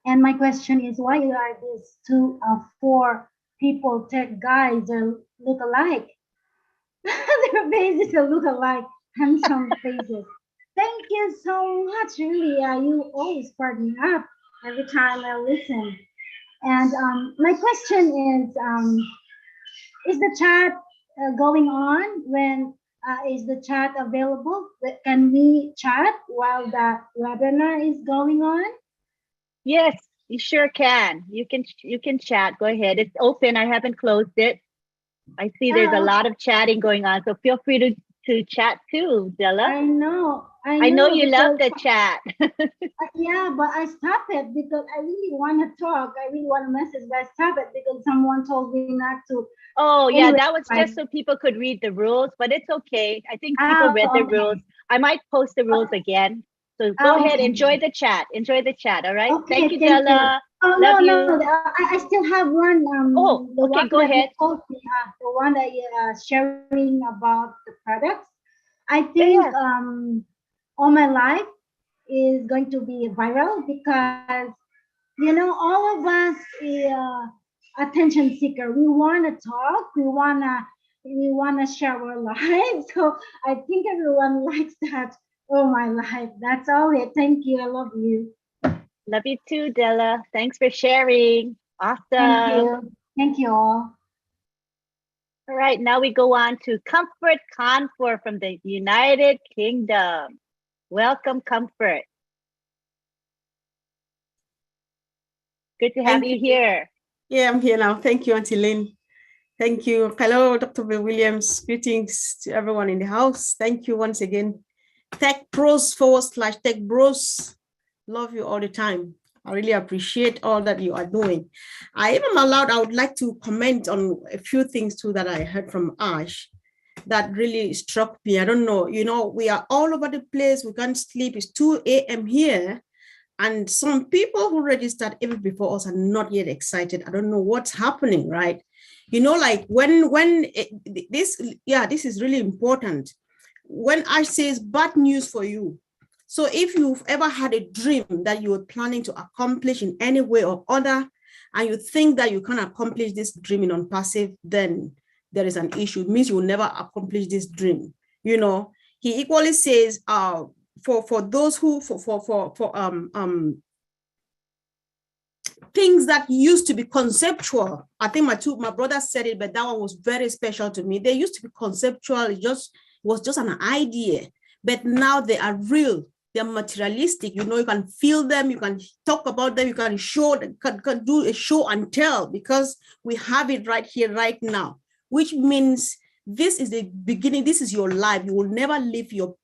And my question is, why are these 2 of 4 people, tech guys, look alike? Their faces look alike, handsome faces. Thank you so much, really. You always spark me up every time I listen. And my question is the chat going on? When is the chat available? Can we chat while the webinar is going on? Yes, you sure can. You can chat. Go ahead. It's open. I haven't closed it. I see there's a lot of chatting going on, so feel free to chat too, Della. I know you love the chat. Yeah, but I stopped it because I really want to talk. I really want to message, but I stopped it because someone told me not to. Oh, anyway, yeah, that was just so people could read the rules, but it's okay. I think people read the rules. I might post the rules again. So go ahead, enjoy the chat. Enjoy the chat, all right? Okay, thank you, Della. Oh, love no, I still have one. Okay, go ahead. The one that you're sharing about the products. I think all my life is going to be viral because, you know, all of us attention seeker. We want to talk. We wanna share our life. So I think everyone likes that. Oh, my life. That's all it. Thank you. I love you. Love you too, Della. Thanks for sharing. Awesome. Thank you. Thank you all. All right, now we go on to Comfort Confor from the United Kingdom. Welcome, Comfort. Good to have you here. Yeah, I'm here now. Thank you, Auntie Lynn. Thank you. Hello, Dr. Bill Williams. Greetings to everyone in the house. Thank you once again. Tech Pros / Tech Bros. Love you all the time. I really appreciate all that you are doing. If I'm allowed, I would like to comment on a few things too that I heard from Ash that really struck me. I don't know, you know, we are all over the place. We can't sleep. It's 2 a.m. here. And some people who registered even before us are not yet excited. I don't know what's happening, right? You know, like this is really important. when I say it's bad news for you, so if you've ever had a dream that you were planning to accomplish in any way or other, and you think that you can accomplish this dream in non-passive, then there is an issue. It means you will never accomplish this dream. You know, he equally says, for those who, things that used to be conceptual. I think my brother said it, but that one was very special to me. They used to be conceptual. It was just an idea, but now they are real. They're materialistic. You know, you can feel them, you can talk about them, you can show, can do a show and tell, because we have it right here, right now, which means this is the beginning. This is your life. You will never live your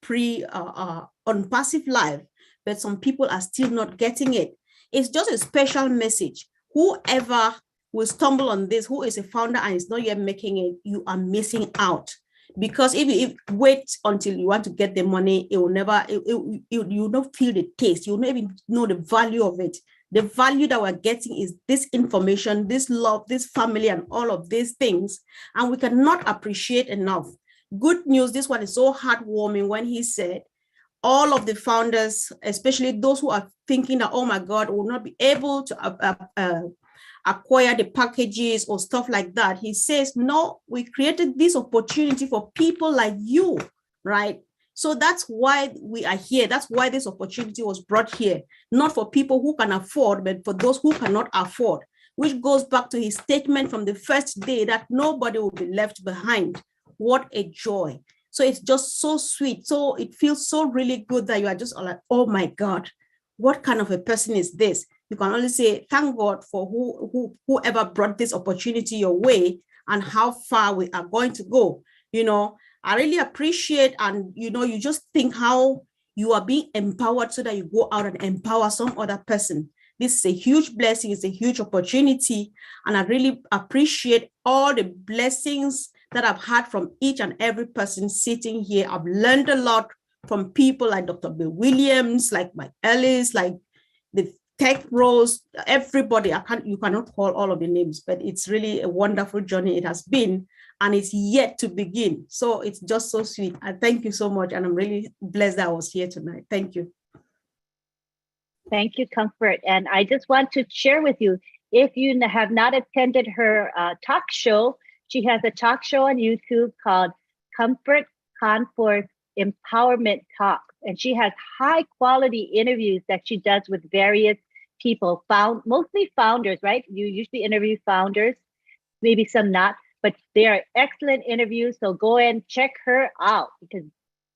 unpassive life, but some people are still not getting it. It's just a special message. Whoever will stumble on this, who is a founder and is not yet making it, you are missing out. Because if you wait until you want to get the money, it will never, you will not feel the taste. You will not even know the value of it. The value that we're getting is this information, this love, this family, and all of these things. And we cannot appreciate enough. Good news, this one is so heartwarming when he said, all of the founders, especially those who are thinking that, oh my God, will not be able to acquire the packages or stuff like that. He says, no, we created this opportunity for people like you, right? So that's why we are here. That's why this opportunity was brought here, not for people who can afford, but for those who cannot afford, which goes back to his statement from the first day that nobody will be left behind. What a joy. So it's just so sweet. So it feels so really good that you are just like, oh my God, what kind of a person is this? You can only say, thank God for whoever brought this opportunity your way and how far we are going to go. You know, I really appreciate, and you know, you just think how you are being empowered so that you go out and empower some other person. This is a huge blessing. It's a huge opportunity. And I really appreciate all the blessings that I've had from each and every person sitting here. I've learned a lot from people like Dr. Bill Williams, like Mike Ellis, like the Tech Bros, everybody. You cannot call all of the names, but it's really a wonderful journey it has been, and it's yet to begin. So it's just so sweet. I thank you so much, and I'm really blessed that I was here tonight. Thank you. Thank you, Comfort. And I just want to share with you, if you have not attended her talk show, she has a talk show on YouTube called Comfort Confor's Empowerment Talk. And she has high quality interviews that she does with various people, mostly founders, right? You usually interview founders, maybe some not, but they are excellent interviews. So go and check her out, because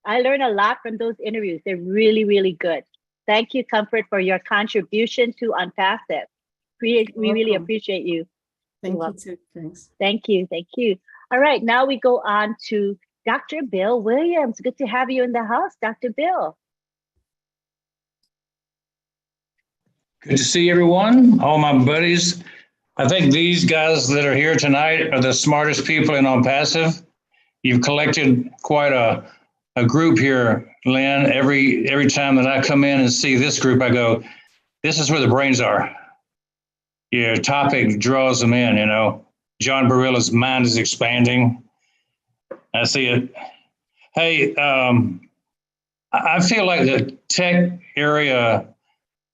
I learned a lot from those interviews. They're really, really good. Thank you, Comfort, for your contribution to Unpassive. We really appreciate you. Thank you too. Thanks. Thank you. Thank you. All right, now we go on to Dr. Bill Williams. Good to have you in the house, Dr. Bill. Good to see everyone, all my buddies. I think these guys that are here tonight are the smartest people in Unpassive. You've collected quite a group here, Lynn. Every time that I come in and see this group, I go, this is where the brains are. Your topic draws them in, you know. John Barilla's mind is expanding. I see it. Hey, I feel like the tech area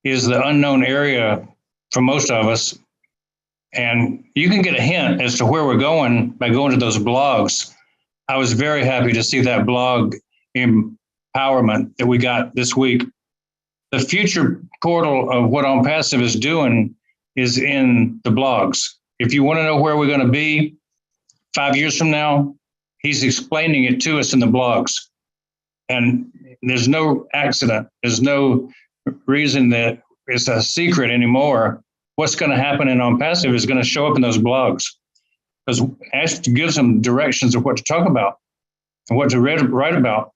is the unknown area for most of us. And you can get a hint as to where we're going by going to those blogs. I was very happy to see that blog empowerment that we got this week. The future portal of what Unpassive is doing is in the blogs. If you want to know where we're going to be 5 years from now, he's explaining it to us in the blogs. And there's no accident. There's no reason that it's a secret anymore. What's going to happen in Unpassive is going to show up in those blogs, because Ash gives them directions of what to talk about and what to write about.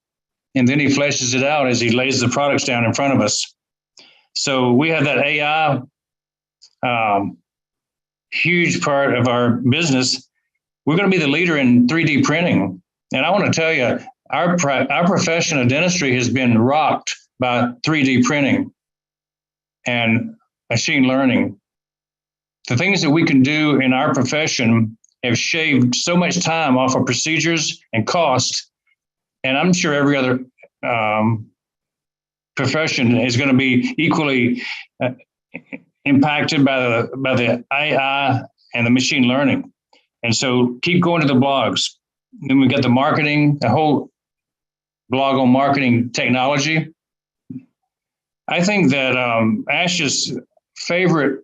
And then he fleshes it out as he lays the products down in front of us. So we have that AI huge part of our business. We're going to be the leader in 3D printing. And I want to tell you, our profession of dentistry has been rocked by 3D printing and machine learning. The things that we can do in our profession have shaved so much time off of procedures and cost and I'm sure every other profession is going to be equally impacted by the AI and the machine learning. And so keep going to the blogs. Then we got the marketing, the whole blog on marketing technology. I think that Ash's favorite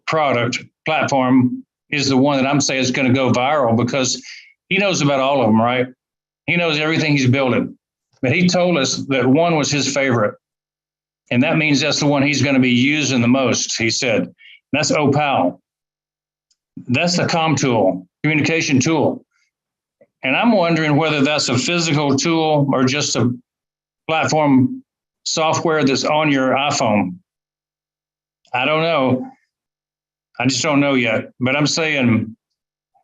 product platform is the one that I'm saying is going to go viral because he knows about all of them, right? He knows everything he's building. But he told us that one was his favorite. And that means that's the one he's going to be using the most, he said. That's Opal. That's the comm tool, communication tool. And I'm wondering whether that's a physical tool or just a platform software that's on your iPhone. I don't know. I just don't know yet. But I'm saying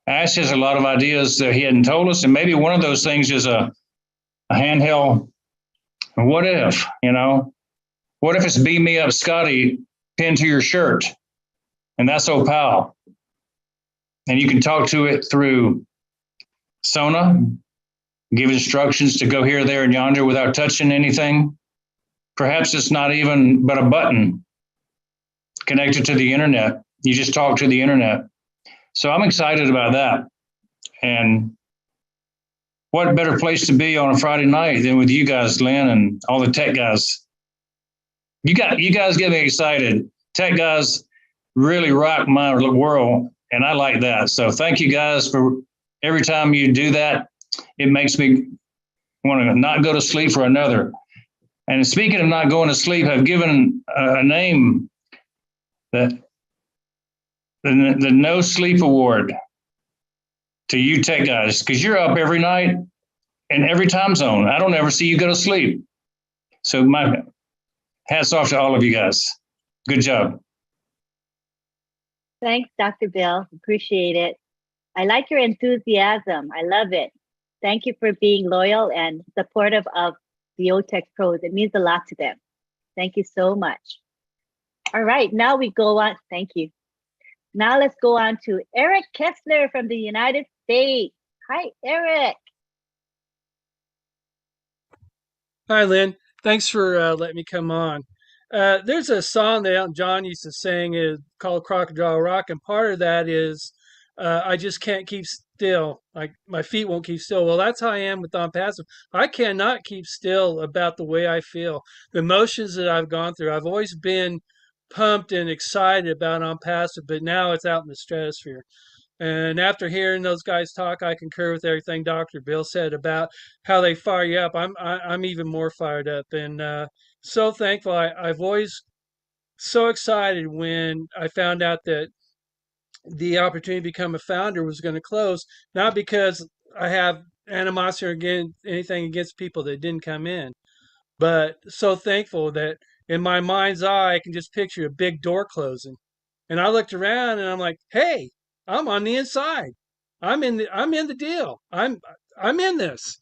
Ash has a lot of ideas that he hadn't told us. And maybe one of those things is a handheld. What if, what if it's Beam Me Up Scotty pinned to your shirt? And that's Opal. And you can talk to it through Sona, give instructions to go here, there, and yonder without touching anything. Perhaps it's not even but a button connected to the internet. You just talk to the internet. So I'm excited about that. And what better place to be on a Friday night than with you guys, Lynn, and all the tech guys. You guys get me excited. Tech guys really rock my world, and I like that. So thank you guys for every time you do that. It makes me want to not go to sleep for another. And speaking of not going to sleep, I've given a name, that the No Sleep Award, to you tech guys, because you're up every night in every time zone. I don't ever see you go to sleep. So my hats off to all of you guys. Good job. Thanks, Dr. Bill. Appreciate it. I like your enthusiasm. I love it. Thank you for being loyal and supportive of the OTech pros. It means a lot to them. Thank you so much. All right, now we go on. Thank you. Now let's go on to Eric Kessler from the United States. Hi, Eric. Hi, Lynn. Thanks for letting me come on. There's a song that Elton John used to sing called Crocodile Rock, and part of that is I just can't keep still. Like my feet won't keep still. Well, that's how I am with On Passive. I cannot keep still about the way I feel, the emotions that I've gone through. I've always been pumped and excited about On Passive, but now it's out in the stratosphere. And after hearing those guys talk, I concur with everything Dr. Bill said about how they fire you up. I'm even more fired up, and so thankful. I've always so excited when I found out that the opportunity to become a founder was going to close, not because I have animosity or anything against people that didn't come in, but so thankful that in my mind's eye, I can just picture a big door closing. And I looked around and I'm like, hey, I'm on the inside. I'm in the deal. I'm in this.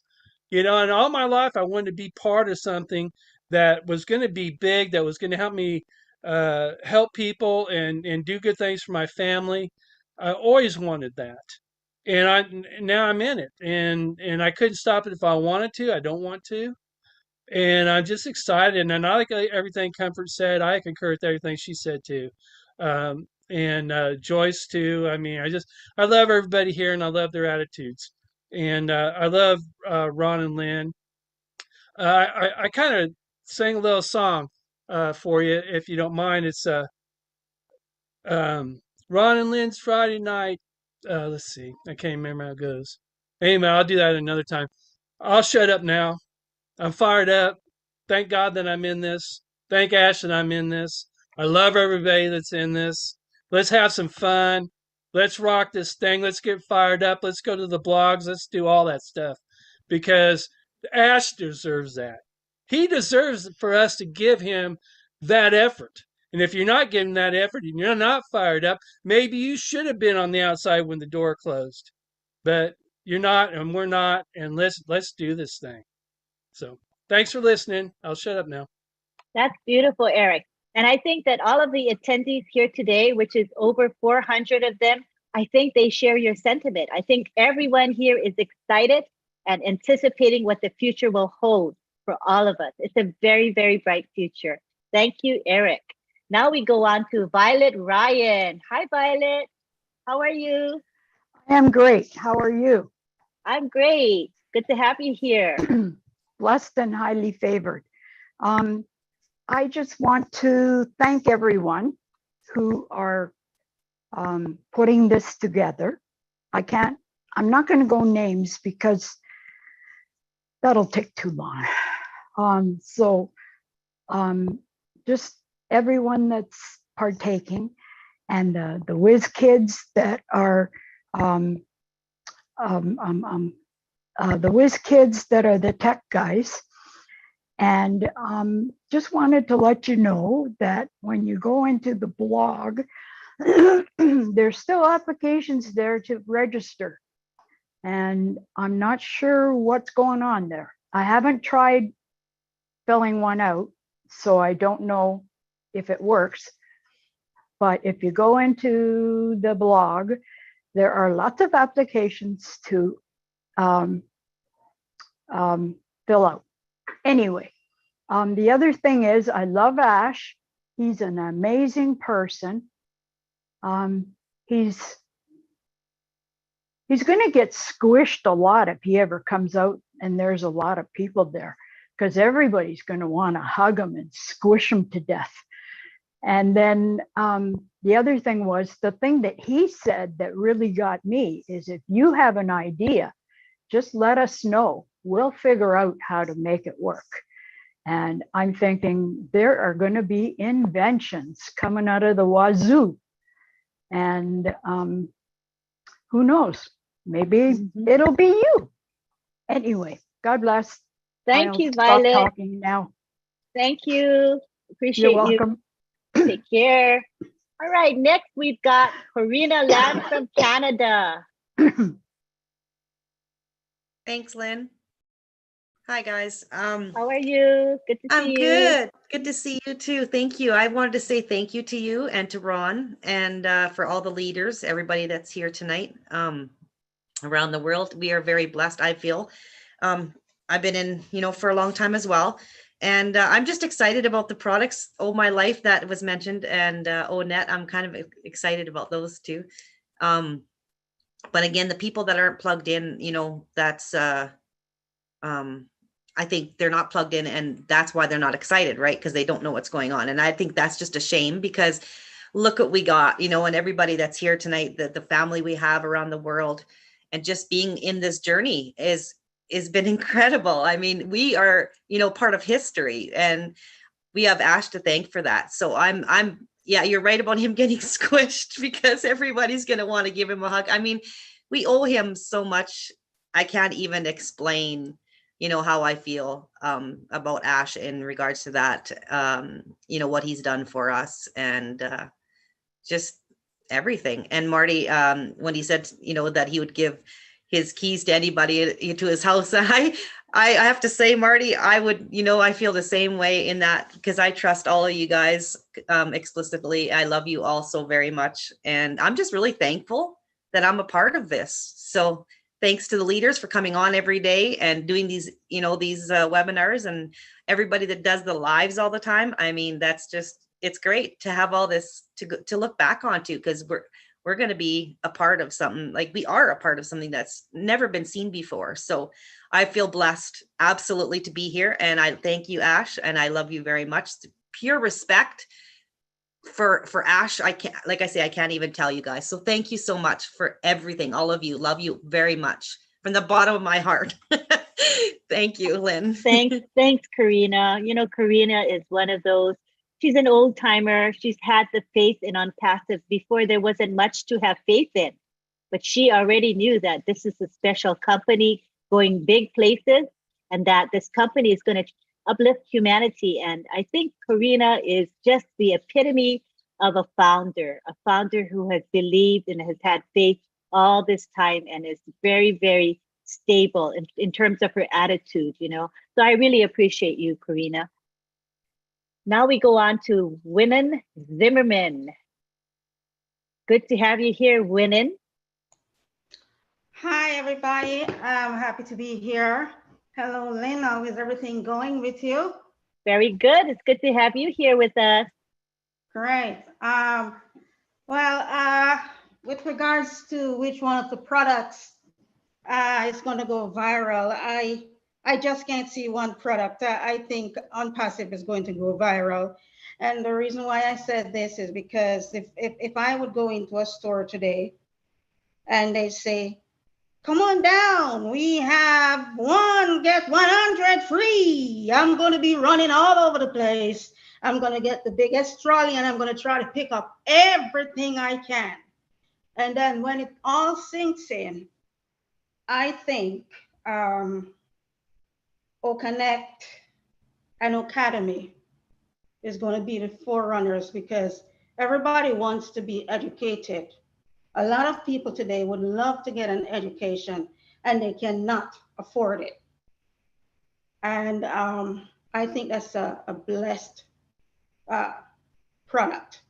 And all my life I wanted to be part of something that was going to be big, that was going to help me help people and do good things for my family. I always wanted that. And now I'm in it. And I couldn't stop it if I wanted to. I don't want to. And I'm just excited. And I like everything Comfort said. I concur with everything she said too. And Joyce too. I mean, I love everybody here, and I love their attitudes. And I love Ron and Lynn. I kind of sang a little song for you, if you don't mind. It's Ron and Lynn's Friday night. Let's see. I can't remember how it goes. Anyway, I'll do that another time. I'll shut up now. I'm fired up. Thank God that I'm in this. Thank Ash that I'm in this. I love everybody that's in this. Let's have some fun. Let's rock this thing. Let's get fired up. Let's go to the blogs. Let's do all that stuff because Ash deserves that. He deserves for us to give him that effort. And if you're not giving that effort and you're not fired up, maybe you should have been on the outside when the door closed. But you're not, and we're not, and let's do this thing. So thanks for listening. I'll shut up now. That's beautiful, Eric. And I think that all of the attendees here today, which is over 400 of them, I think they share your sentiment. I think everyone here is excited and anticipating what the future will hold for all of us. It's a very, very bright future. Thank you, Eric. Now we go on to Violet Ryan. Hi, Violet. How are you? I am great. How are you? I'm great. Good to have you here. Blessed and highly favored. I just want to thank everyone who are putting this together. I'm not going to go names because that'll take too long. Just everyone that's partaking, and the whiz kids that are the whiz kids that are the tech guys. And just wanted to let you know that when you go into the blog, there's still applications there to register. And I'm not sure what's going on there. I haven't tried filling one out, so I don't know if it works. But if you go into the blog, there are lots of applications to fill out. Anyway, the other thing is I love Ash. He's an amazing person. He's going to get squished a lot if he ever comes out and there's a lot of people there, because everybody's going to want to hug him and squish him to death. And then the other thing was, the thing that he said that really got me is, if you have an idea, just let us know. We'll figure out how to make it work. And I'm thinking there are going to be inventions coming out of the wazoo. And who knows? Maybe it'll be you. Anyway, God bless. Thank you, Stop Violet. talking now. Thank you. Appreciate You're welcome. you. Take care. All right, next we've got Karina Lam from Canada. Thanks, Lynn. Hi, guys. How are you? Good to see I'm you. good. Good to see you too. Thank you. I wanted to say thank you to you and to Ron, and for all the leaders, everybody that's here tonight around the world. We are very blessed, I feel. I've been in, for a long time as well. And I'm just excited about the products, Oh My Life, that was mentioned, and Onet. I'm kind of excited about those too. But again, the people that aren't plugged in, that's I think they're not plugged in, and that's why they're not excited, right? Because they don't know what's going on. And I think that's just a shame, because look what we got, and everybody that's here tonight, the family we have around the world, and just being in this journey has been incredible. I mean, we are, part of history, and we have Ash to thank for that. So yeah, you're right about him getting squished, because everybody's going to want to give him a hug. I mean, we owe him so much. I can't even explain, how I feel about Ash in regards to that, what he's done for us, and just everything. And Marty, when he said, that he would give his keys to anybody to his house, I have to say, Marty, I would, I feel the same way in that, because I trust all of you guys explicitly. I love you all so very much. And I'm just really thankful that I'm a part of this. So thanks to the leaders for coming on every day and doing these, these webinars, and everybody that does the lives all the time. I mean, that's just, it's great to have all this to look back onto, because we're going to be a part of something, like we are a part of something that's never been seen before. So I feel blessed absolutely to be here. And I thank you, Ash, and I love you very much. Pure respect for Ash. I can't, like I say, I can't even tell you guys. So thank you so much for everything. All of you, love you very much from the bottom of my heart. Thank you, Lynn. Thanks, Karina. Karina is one of those, she's an old timer. She's had the faith in OnPassive before there wasn't much to have faith in, but she already knew that this is a special company going big places, and that this company is going to uplift humanity. And I think Karina is just the epitome of a founder who has believed and has had faith all this time, and is very, very stable in terms of her attitude, So I really appreciate you, Karina. Now we go on to Winnan Zimmerman. Good to have you here, Winnan. Hi, everybody. I'm happy to be here. Hello, Lynn. How is everything going with you? Very good. It's good to have you here with us. Great. With regards to which one of the products is going to go viral, I just can't see one product. I think Unpassive is going to go viral. And the reason why I said this is because if I would go into a store today and they say, come on down, we have one, get 100 free. I'm going to be running all over the place. I'm going to get the biggest trolley and I'm going to try to pick up everything I can. And then when it all sinks in, I think O'Connect and Academy is going to be the forerunners because everybody wants to be educated. A lot of people today would love to get an education and they cannot afford it. And I think that's a blessed product.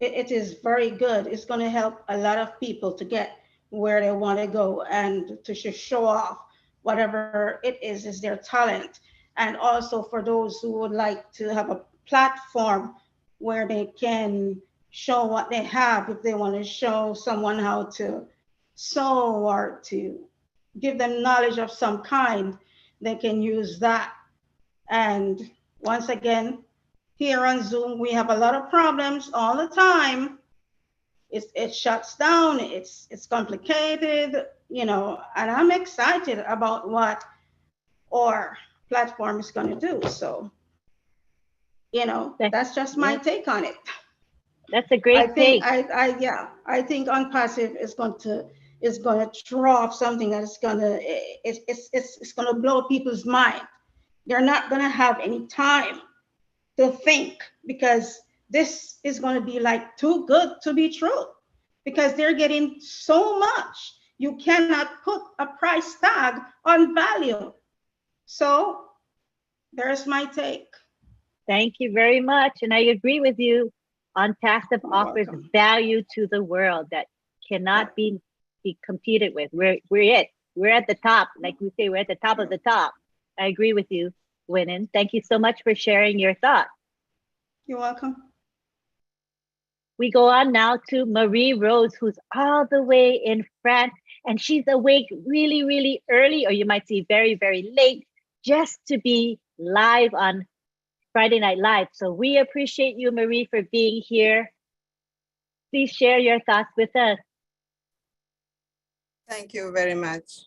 It is very good. It's going to help a lot of people to get where they want to go and to show off whatever it is their talent. And also for those who would like to have a platform where they can show what they have, if they want to show someone how to sew or to give them knowledge of some kind, they can use that. And once again, here on Zoom, we have a lot of problems all the time. It shuts down, it's complicated, you know, and I'm excited about what our platform is going to do. So, you know, that's just my take on it. That's a great take. I think Unpassive is going to throw off something that is it's going to blow people's mind. They're not going to have any time to think because this is going to be like too good to be true because they're getting so much. You cannot put a price tag on value. So there's my take. Thank you very much. And I agree with you. Unpassive offers value to the world that cannot be competed with. We're it. We're at the top. Like we say, we're at the top of the top. I agree with you, Lynn. Thank you so much for sharing your thoughts. You're welcome. We go on now to Marie Rose, who's all the way in France, and she's awake really, really early, or you might see very, very late, just to be live on Friday Night Live. So we appreciate you, Marie, for being here. Please share your thoughts with us. Thank you very much,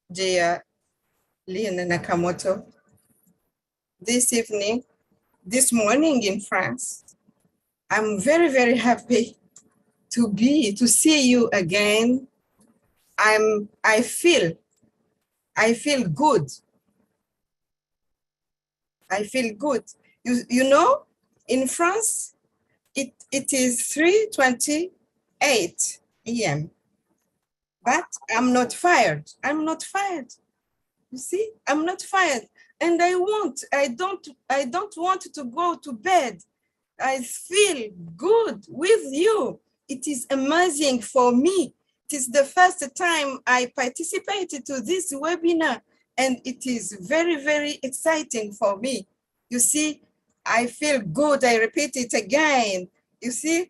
dear Lynn Nakamoto. This morning in France, I'm very, very happy to see you again. I feel good. I feel good. You know, in France, it is 3:28 a.m. But I'm not fired. I'm not fired. You see, I'm not fired. And I don't want to go to bed. I feel good with you. It is amazing for me. It is the first time I participated to this webinar, and it is very, very exciting for me. You see, I feel good. I repeat it again. You see,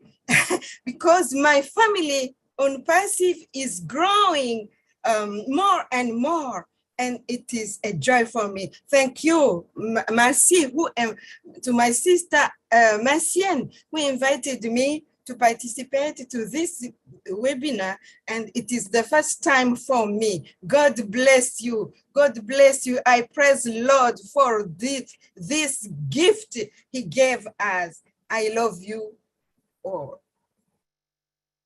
because my family Unpassive is growing more and more, and it is a joy for me. Thank you, Merci, to my sister Marcienne, who invited me to participate to this webinar, and it is the first time for me. God bless you. God bless you. I praise the Lord for this gift He gave us. I love you all.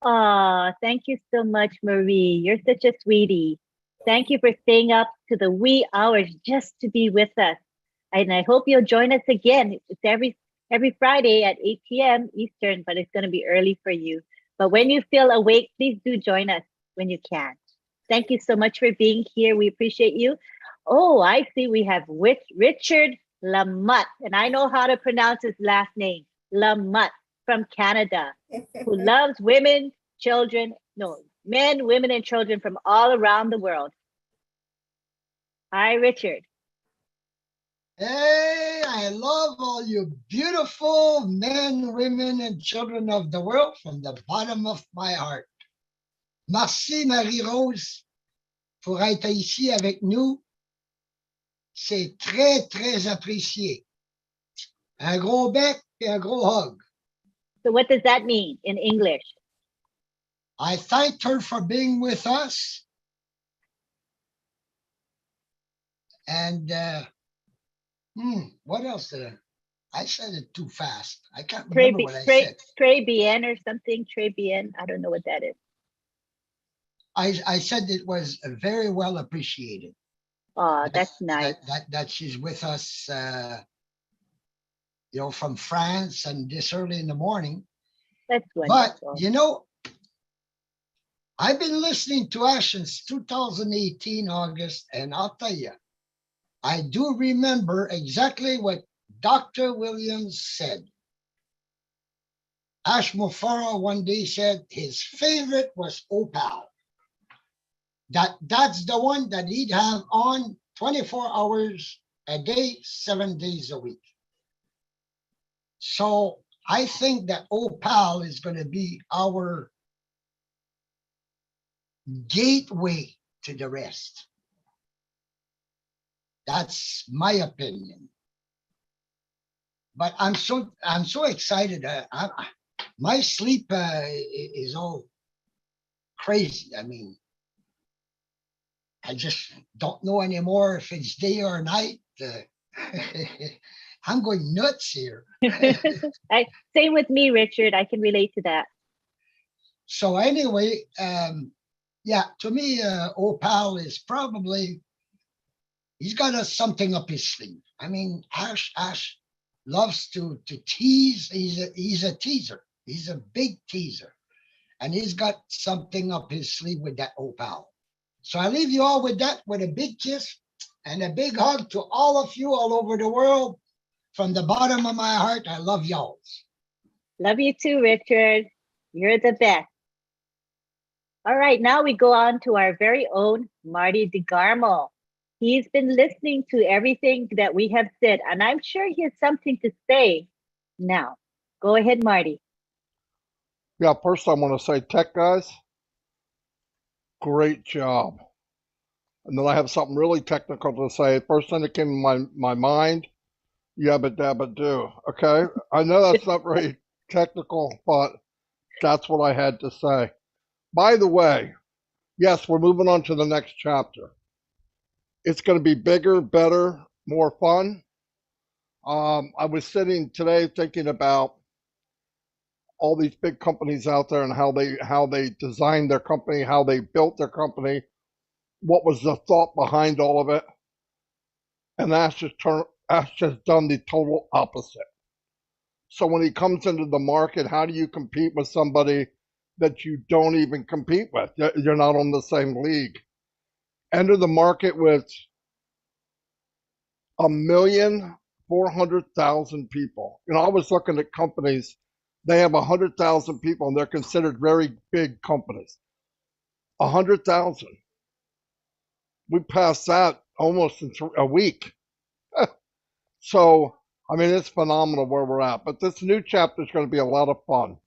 Oh, thank you so much, Marie. You're such a sweetie. Thank you for staying up to the wee hours just to be with us. And I hope you'll join us again. It's every Friday at 8 p.m. Eastern, but it's going to be early for you. But when you feel awake, please do join us when you can. Thank you so much for being here. We appreciate you. Oh, I see we have Richard Lamotte, and I know how to pronounce his last name, Lamotte, from Canada, who loves women, children, men, women, and children from all around the world. Hi, Richard. Hey, I love all you beautiful men, women, and children of the world from the bottom of my heart. Merci, Marie-Rose, pour être ici avec nous. C'est très, très apprécié. Un gros bec et un gros hug. So what does that mean in English? I thanked her for being with us. And what else did I said it too fast. I can't remember what I said. Très bien or something. Très bien. I don't know what that is. I said it was very well appreciated. Oh, that's nice. That she's with us, from France and this early in the morning. That's wonderful. But, I've been listening to Ash since 2018, August, and I'll tell you, I do remember exactly what Dr. Williams said. Ash Mufara one day said his favorite was Opal. That's the one that he'd have on 24 hours a day, 7 days a week. So I think that Opal is going to be our gateway to the rest. That's my opinion. But I'm so excited. My sleep is all crazy. I mean, I just don't know anymore if it's day or night. I'm going nuts here. Same with me, Richard. I can relate to that. So anyway, to me, Opal is probably, he's got something up his sleeve. I mean, Ash loves to tease. He's a teaser. He's a big teaser. And he's got something up his sleeve with that Opal. So I leave you all with that, with a big kiss and a big hug to all of you all over the world. From the bottom of my heart, I love y'all. Love you too, Richard. You're the best. All right, now we go on to our very own Marty DeGarmo. He's been listening to everything that we have said, and I'm sure he has something to say now. Go ahead, Marty. Yeah, first I want to say, tech guys, great job. And then I have something really technical to say. First thing that came to my mind, yabba dabba do. Okay, I know that's not very technical, but that's what I had to say. By the way, yes, we're moving on to the next chapter. It's going to be bigger, better, more fun. I was sitting today thinking about all these big companies out there and how they designed their company, how they built their company, what was the thought behind all of it, and Ash just done the total opposite. So when he comes into the market, how do you compete with somebody that you don't even compete with? You're not on the same league. Enter the market with 1,400,000 people. I was looking at companies, they have 100,000 people and they're considered very big companies. 100,000. We passed that almost in a week. So, I mean, it's phenomenal where we're at. But this new chapter is going to be a lot of fun.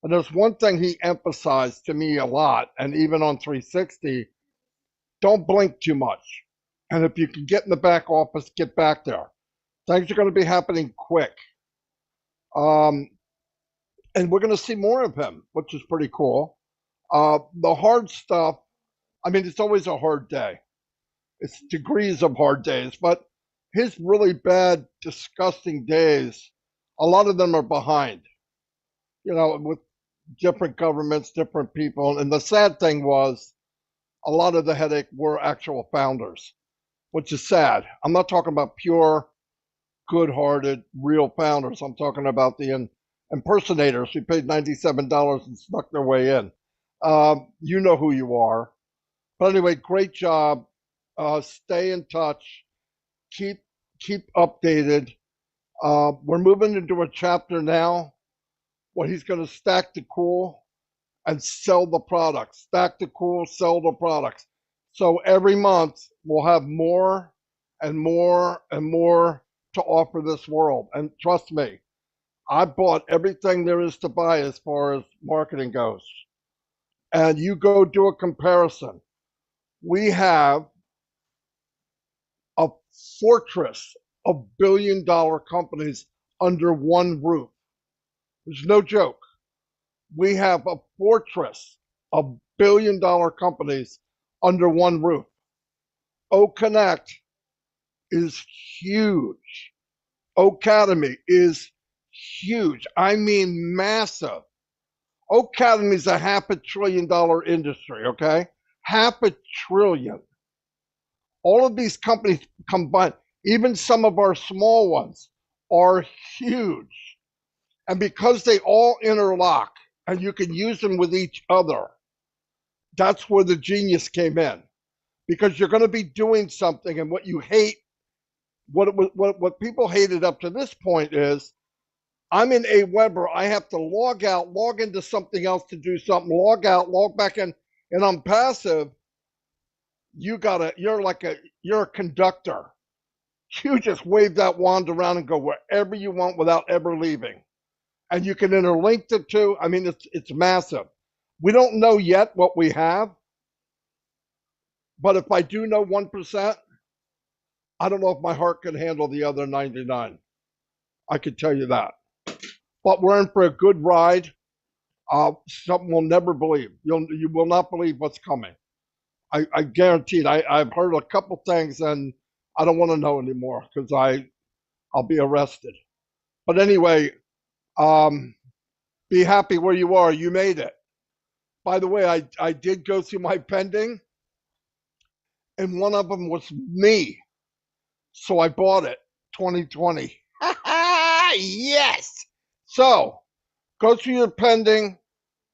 And there's one thing he emphasized to me a lot, and even on 360, don't blink too much. And if you can get in the back office, get back there. Things are going to be happening quick. And we're going to see more of him, which is pretty cool. The hard stuff, I mean, it's always a hard day. It's degrees of hard days, but his really bad, disgusting days, a lot of them are behind, with different governments, different people. And the sad thing was a lot of the headache were actual founders, which is sad. I'm not talking about pure, good-hearted, real founders. I'm talking about the impersonators who paid $97 and snuck their way in. You know who you are. But anyway, great job. Stay in touch. Keep updated. We're moving into a chapter now where he's going to stack the cool. and sell the products. Stack the cool, sell the products. So every month we'll have more and more and more to offer this world. And trust me, I bought everything there is to buy as far as marketing goes. And you go do a comparison. We have a fortress of billion-dollar companies under one roof. There's no joke. We have a fortress of billion-dollar companies under one roof. O-Connect is huge. Academy is huge. I mean massive. Academy is a $500 billion industry, okay? $500 billion. All of these companies combined, even some of our small ones, are huge. And because they all interlock and you can use them with each other, that's where the genius came in. Because you're going to be doing something, and what you hate, what people hated up to this point is, I'm in Aweber, I have to log out, log into something else to do something, log out, log back in, and I'm passive. You're a conductor. You just wave that wand around and go wherever you want without ever leaving. And you can interlink the two. I mean, it's massive. We don't know yet what we have, but if I do know 1%, I don't know if my heart can handle the other 99. I can tell you that. But we're in for a good ride. Something we'll never believe. You will not believe what's coming. I guarantee it. I've heard a couple things and I don't want to know anymore because I'll be arrested. But anyway, be happy where you are. You made it. By the way, I did go through my pending, and one of them was me. So I bought it, 2020. Yes. So go through your pending,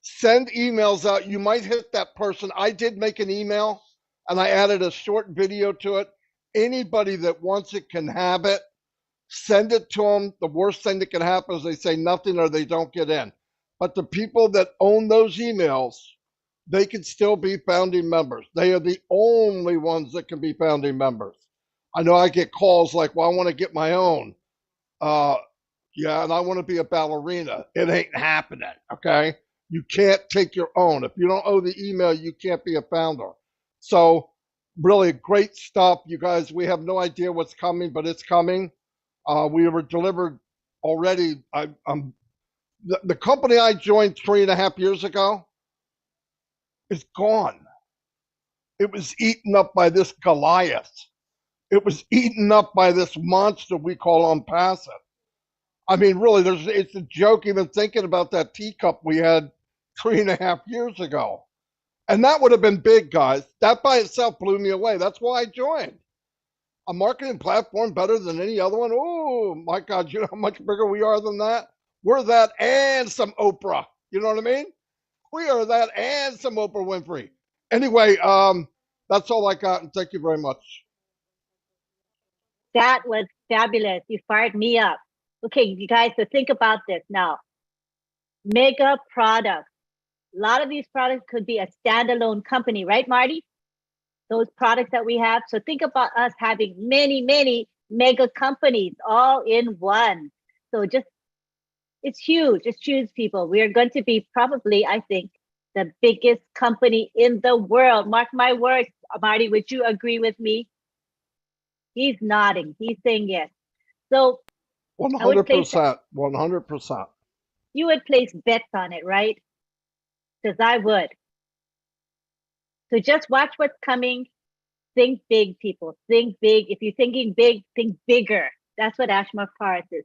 send emails out. You might hit that person. I did make an email and I added a short video to it. Anybody that wants it can have it. Send it to them. The worst thing that can happen is they say nothing or they don't get in. But the people that own those emails, they can still be founding members. They are the only ones that can be founding members. I know I get calls like, well, I want to get my own. Yeah, and I want to be a ballerina. It ain't happening, okay? You can't take your own. If you don't owe the email, you can't be a founder. So really great stuff, you guys. We have no idea what's coming, but it's coming. We were delivered already. The company I joined 3.5 years ago is gone. It was eaten up by this Goliath. It was eaten up by this monster we call Unpassive. I mean, really, it's a joke even thinking about that teacup we had 3.5 years ago. And that would have been big, guys. That by itself blew me away. That's why I joined. A marketing platform better than any other one. Oh, my God, you know how much bigger we are than that? We're that and some Oprah. You know what I mean? We are that and some Oprah Winfrey. Anyway, that's all I got, and thank you very much. That was fabulous. You fired me up. Okay, you guys, so think about this now. Mega products. A lot of these products could be a standalone company, right, Marty? Those products that we have. So think about us having many, many mega companies all in one. So just, it's huge. It's huge, people. We are going to be probably, I think, the biggest company in the world. Mark my words, Marty, would you agree with me? He's nodding. He's saying yes. So 100%. 100%. You would place bets on it, right? Because I would. So just watch what's coming. Think big, people. Think big. If you're thinking big, think bigger. That's what Ashma Paris is.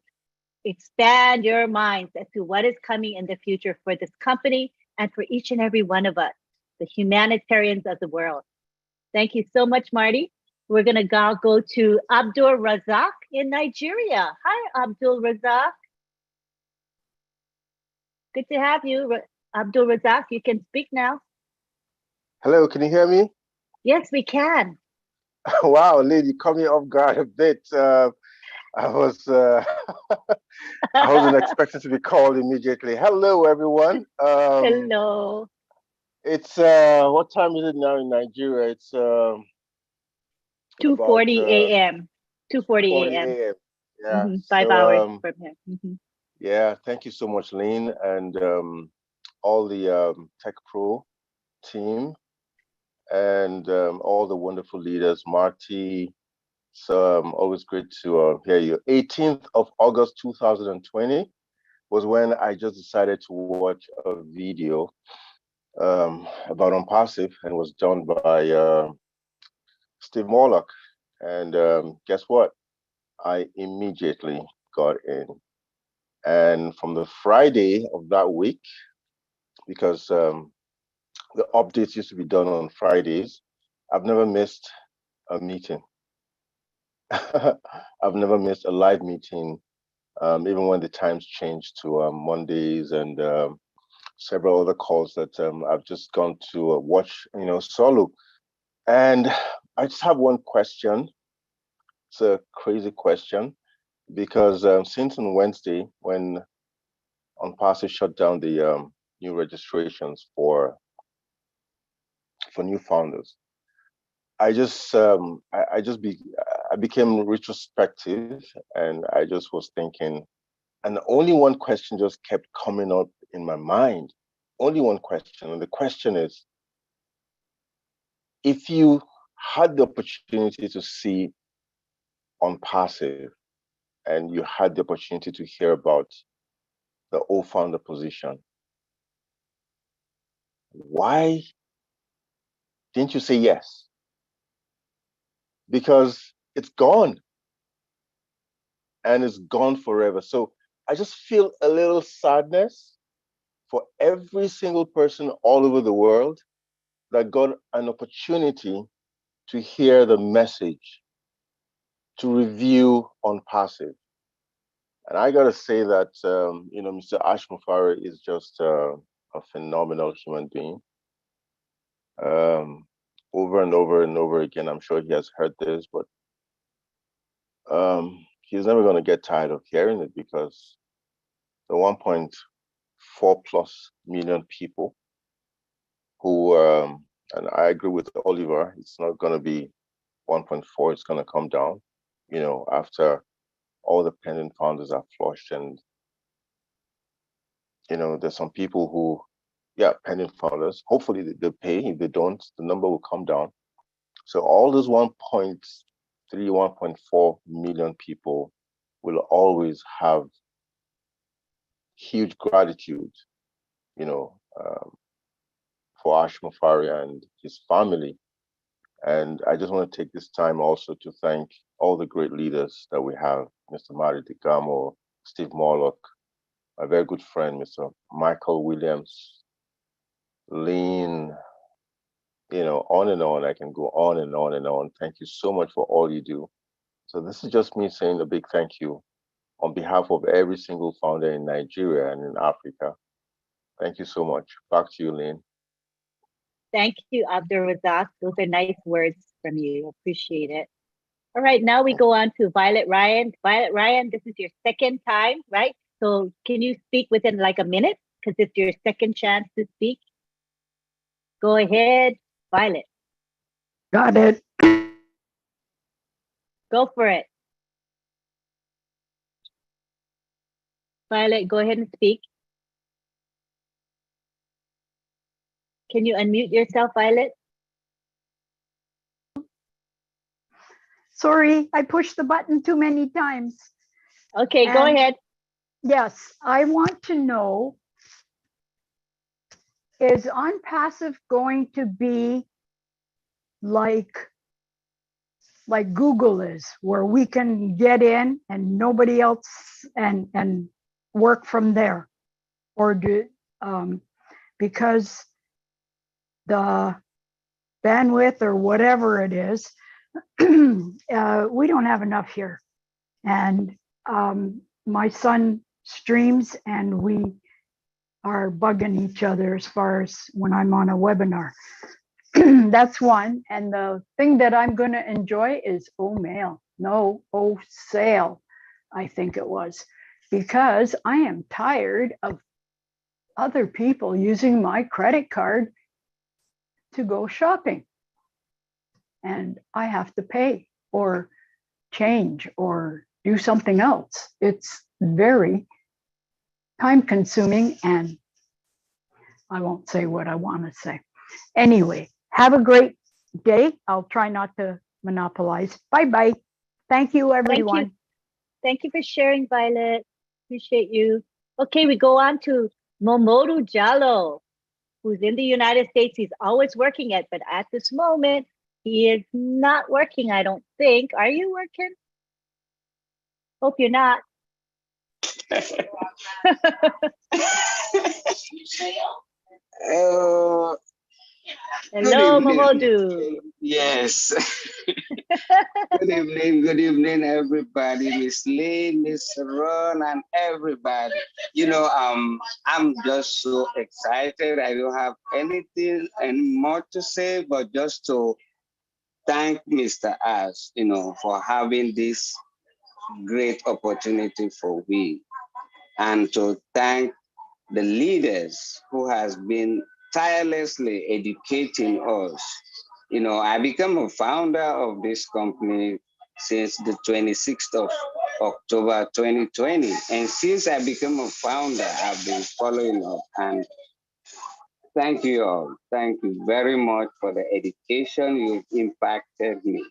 Expand your minds as to what is coming in the future for this company and for each and every one of us, the humanitarians of the world. Thank you so much, Marty. We're going to go to Abdul Razak in Nigeria. Hi, Abdul Razak. Good to have you, Abdul Razak. You can speak now. Hello, can you hear me? Yes, we can. Wow, Lynn, you caught me off guard a bit. I wasn't expecting to be called immediately. Hello, everyone. Hello. It's what time is it now in Nigeria? It's 2:40 a.m. 2:40 2:40 a.m. a.m. Yeah. 5 hours So from here. yeah, thank you so much, Lynn, and all the Tech Pro team and all the wonderful leaders. Marty, it's always great to hear you. 18th of August 2020 was when I just decided to watch a video about Unpassive, and was done by Steve Morlock. And guess what? I immediately got in. And from the Friday of that week, because the updates used to be done on Fridays, I've never missed a meeting. I've never missed a live meeting, even when the times changed to Mondays, and several other calls that I've just gone to watch, solo. And I just have one question. It's a crazy question, because since on Wednesday, when Unpassive shut down the new registrations for new founders, I just I became retrospective, and I just was thinking, and only one question just kept coming up in my mind. Only one question, and the question is, if you had the opportunity to see Unpassive, and you had the opportunity to hear about the old founder position, why didn't you say yes? Because it's gone, and it's gone forever. So I just feel a little sadness for every single person all over the world that got an opportunity to hear the message, to review Unpassive. And I gotta say that Mr. Ash Mufari is just a phenomenal human being. Over and over and over again, I'm sure he has heard this, but he's never gonna get tired of hearing it, because the 1.4 plus million people who, and I agree with Oliver, it's not gonna be 1.4, it's gonna come down, after all the pending founders are flushed. And there's some people who, pending founders, hopefully they pay. If they don't, the number will come down. So all those 1.3, 1.4 million people will always have huge gratitude, for Ash Mufari and his family. And I just want to take this time also to thank all the great leaders that we have: Mr. Mari Digamo, Steve Morlock, my very good friend, Mr. Michael Williams, Lynn, on and on. I can go on and on and on. Thank you so much for all you do. So this is just me saying a big thank you on behalf of every single founder in Nigeria and in Africa. Thank you so much. Back to you, Lynn. Thank you, Abdur Razak. Those are nice words from you. Appreciate it. All right, now we go on to Violet Ryan. Violet Ryan, this is your second time, right? So can you speak within like a minute? Because it's your second chance to speak. Go ahead, Violet. Got it. Go for it. Violet, go ahead and speak. Can you unmute yourself, Violet? Sorry, I pushed the button too many times. Okay, go ahead. Yes, I want to know, is Unpassive going to be like Google is, where we can get in and nobody else and work from there? Or because the bandwidth or whatever it is, we don't have enough here. And my son streams and we are bugging each other as far as when I'm on a webinar. That's one. And the thing that I'm going to enjoy is sale, I think it was, because I am tired of other people using my credit card to go shopping. And I have to pay or change or do something else. It's very time consuming, and I won't say what I want to say. Anyway, have a great day. I'll try not to monopolize. Bye-bye. Thank you, everyone. Thank you for sharing, Violet. Appreciate you. Okay, we go on to Momodu Jallo, who's in the United States. He's always working it, but at this moment, he is not working, I don't think. Are you working? Hope you're not. Oh, Hello, Momodu. yes. Good evening, everybody. Miss Lynn, Miss Ron, and everybody. I'm just so excited. I don't have anything and more to say, but just to thank Mr. Ash, for having this great opportunity for we, and to thank the leaders who has been tirelessly educating us. I became a founder of this company since the 26th of October 2020. And since I became a founder, I've been following up. And thank you all. Thank you very much for the education. You've impacted me.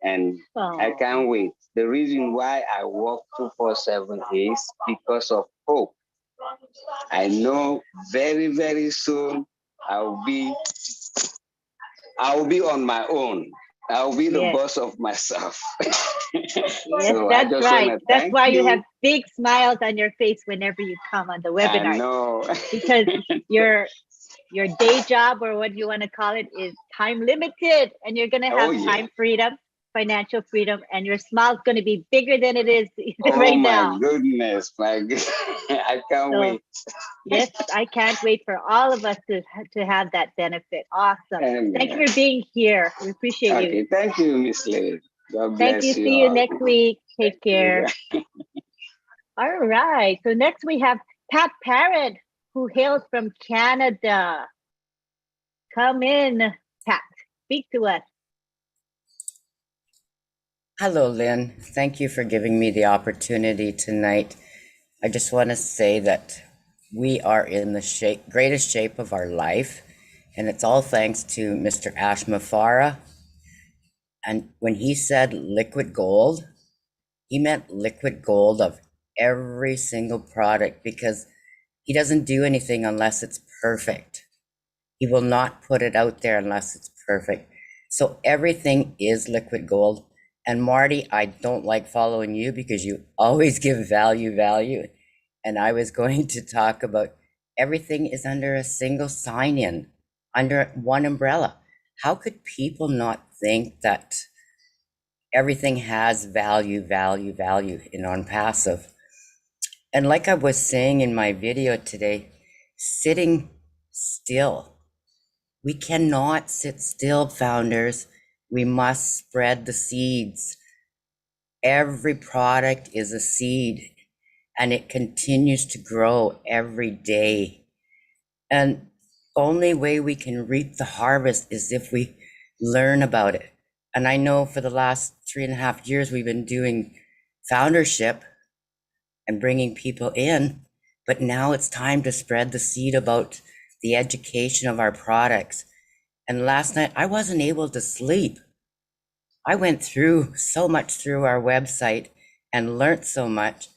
And I can't wait. The reason why I work 247 is because of hope. I know very, very soon I'll be on my own. I'll be the boss of myself. Yes, So that's right. That's why you you have big smiles on your face whenever you come on the webinar. I know. Because your day job, or what you want to call it, is time limited, and you're going to have time freedom, financial freedom, and your smile's going to be bigger than it is right now. Oh my goodness, I can't wait. Yes, I can't wait for all of us to have that benefit. Awesome. Thank you for being here. We appreciate you. Okay, thank you, Miss Lynn. God Thank bless you. See you all. next week. Take care. All right. So next we have Pat Parrott, who hails from Canada. Come in, Pat. Speak to us. Hello, Lynn. Thank you for giving me the opportunity tonight. I just want to say that we are in the greatest shape of our life, and it's all thanks to Mr. Ash Mafara. And when he said liquid gold, he meant liquid gold of every single product, because he doesn't do anything unless it's perfect. He will not put it out there unless it's perfect. So everything is liquid gold. And Marty, I don't like following you because you always give value. And I was going to talk about everything is under a single sign-in, under one umbrella. How could people not think that everything has value in OnPassive? And like I was saying in my video today, sitting still. We cannot sit still, founders. We must spread the seeds. Every product is a seed, and it continues to grow every day. And only way we can reap the harvest is if we learn about it. And I know for the last 3.5 years, we've been doing foundership and bringing people in, but now it's time to spread the seed about the education of our products. And last night, I wasn't able to sleep. I went through so much through our website and learned so much.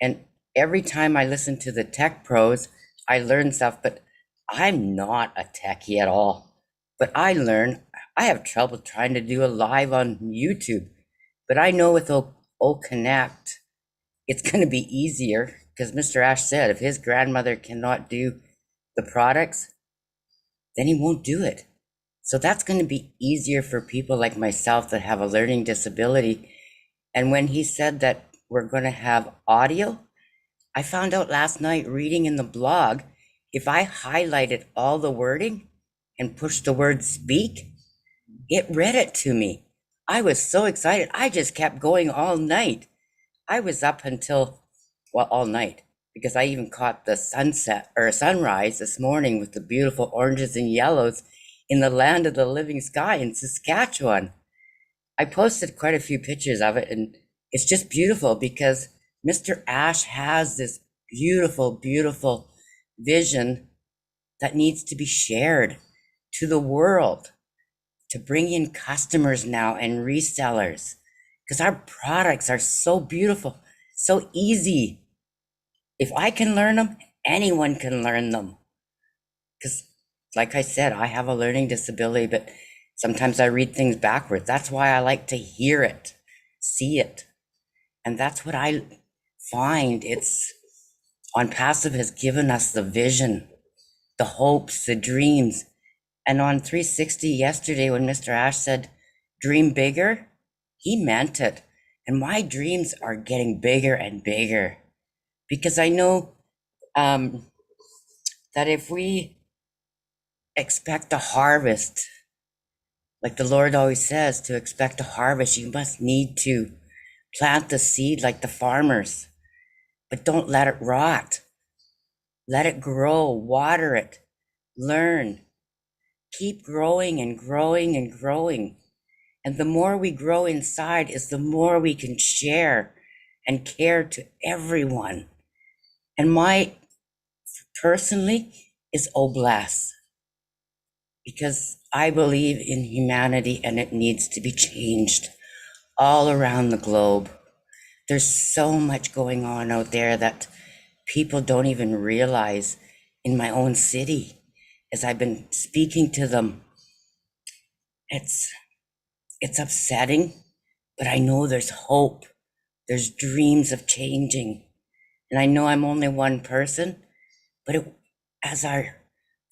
And every time I listen to the tech pros, I learn stuff, but I'm not a techie at all. But I learn. I have trouble trying to do a live on YouTube, but I know with O Connect, it's going to be easier, because Mr. Ash said if his grandmother cannot do the products, then he won't do it. So that's going to be easier for people like myself that have a learning disability. And when he said that we're going to have audio, I found out last night reading in the blog, if I highlighted all the wording and pushed the word speak, it read it to me. I was so excited. I just kept going all night. I was up until, well, all night, because I even caught the sunset or sunrise this morning with the beautiful oranges and yellows. in the land of the living sky in Saskatchewan. I posted quite a few pictures of it, and it's just beautiful because Mr. Ash has this beautiful, beautiful vision that needs to be shared to the world, to bring in customers now and resellers, because our products are so beautiful, so easy. If I can learn them, anyone can learn them. Because, like I said, I have a learning disability, but sometimes I read things backwards. That's why I like to hear it, see it. And that's what I find. It's On Passive has given us the vision, the hopes, the dreams. And on 360 yesterday, when Mr. Ash said, dream bigger, he meant it. And my dreams are getting bigger and bigger because I know that if we expect a harvest, like the Lord always says, to expect a harvest, you must need to plant the seed like the farmers, but don't let it rot. Let it grow, water it, learn, keep growing and growing and growing. And the more we grow inside is the more we can share and care to everyone. And my personally is Oblast, because I believe in humanity and it needs to be changed all around the globe. There's so much going on out there that people don't even realize. In my own city, as I've been speaking to them, it's upsetting, but I know there's hope. There's dreams of changing. And I know I'm only one person, but as our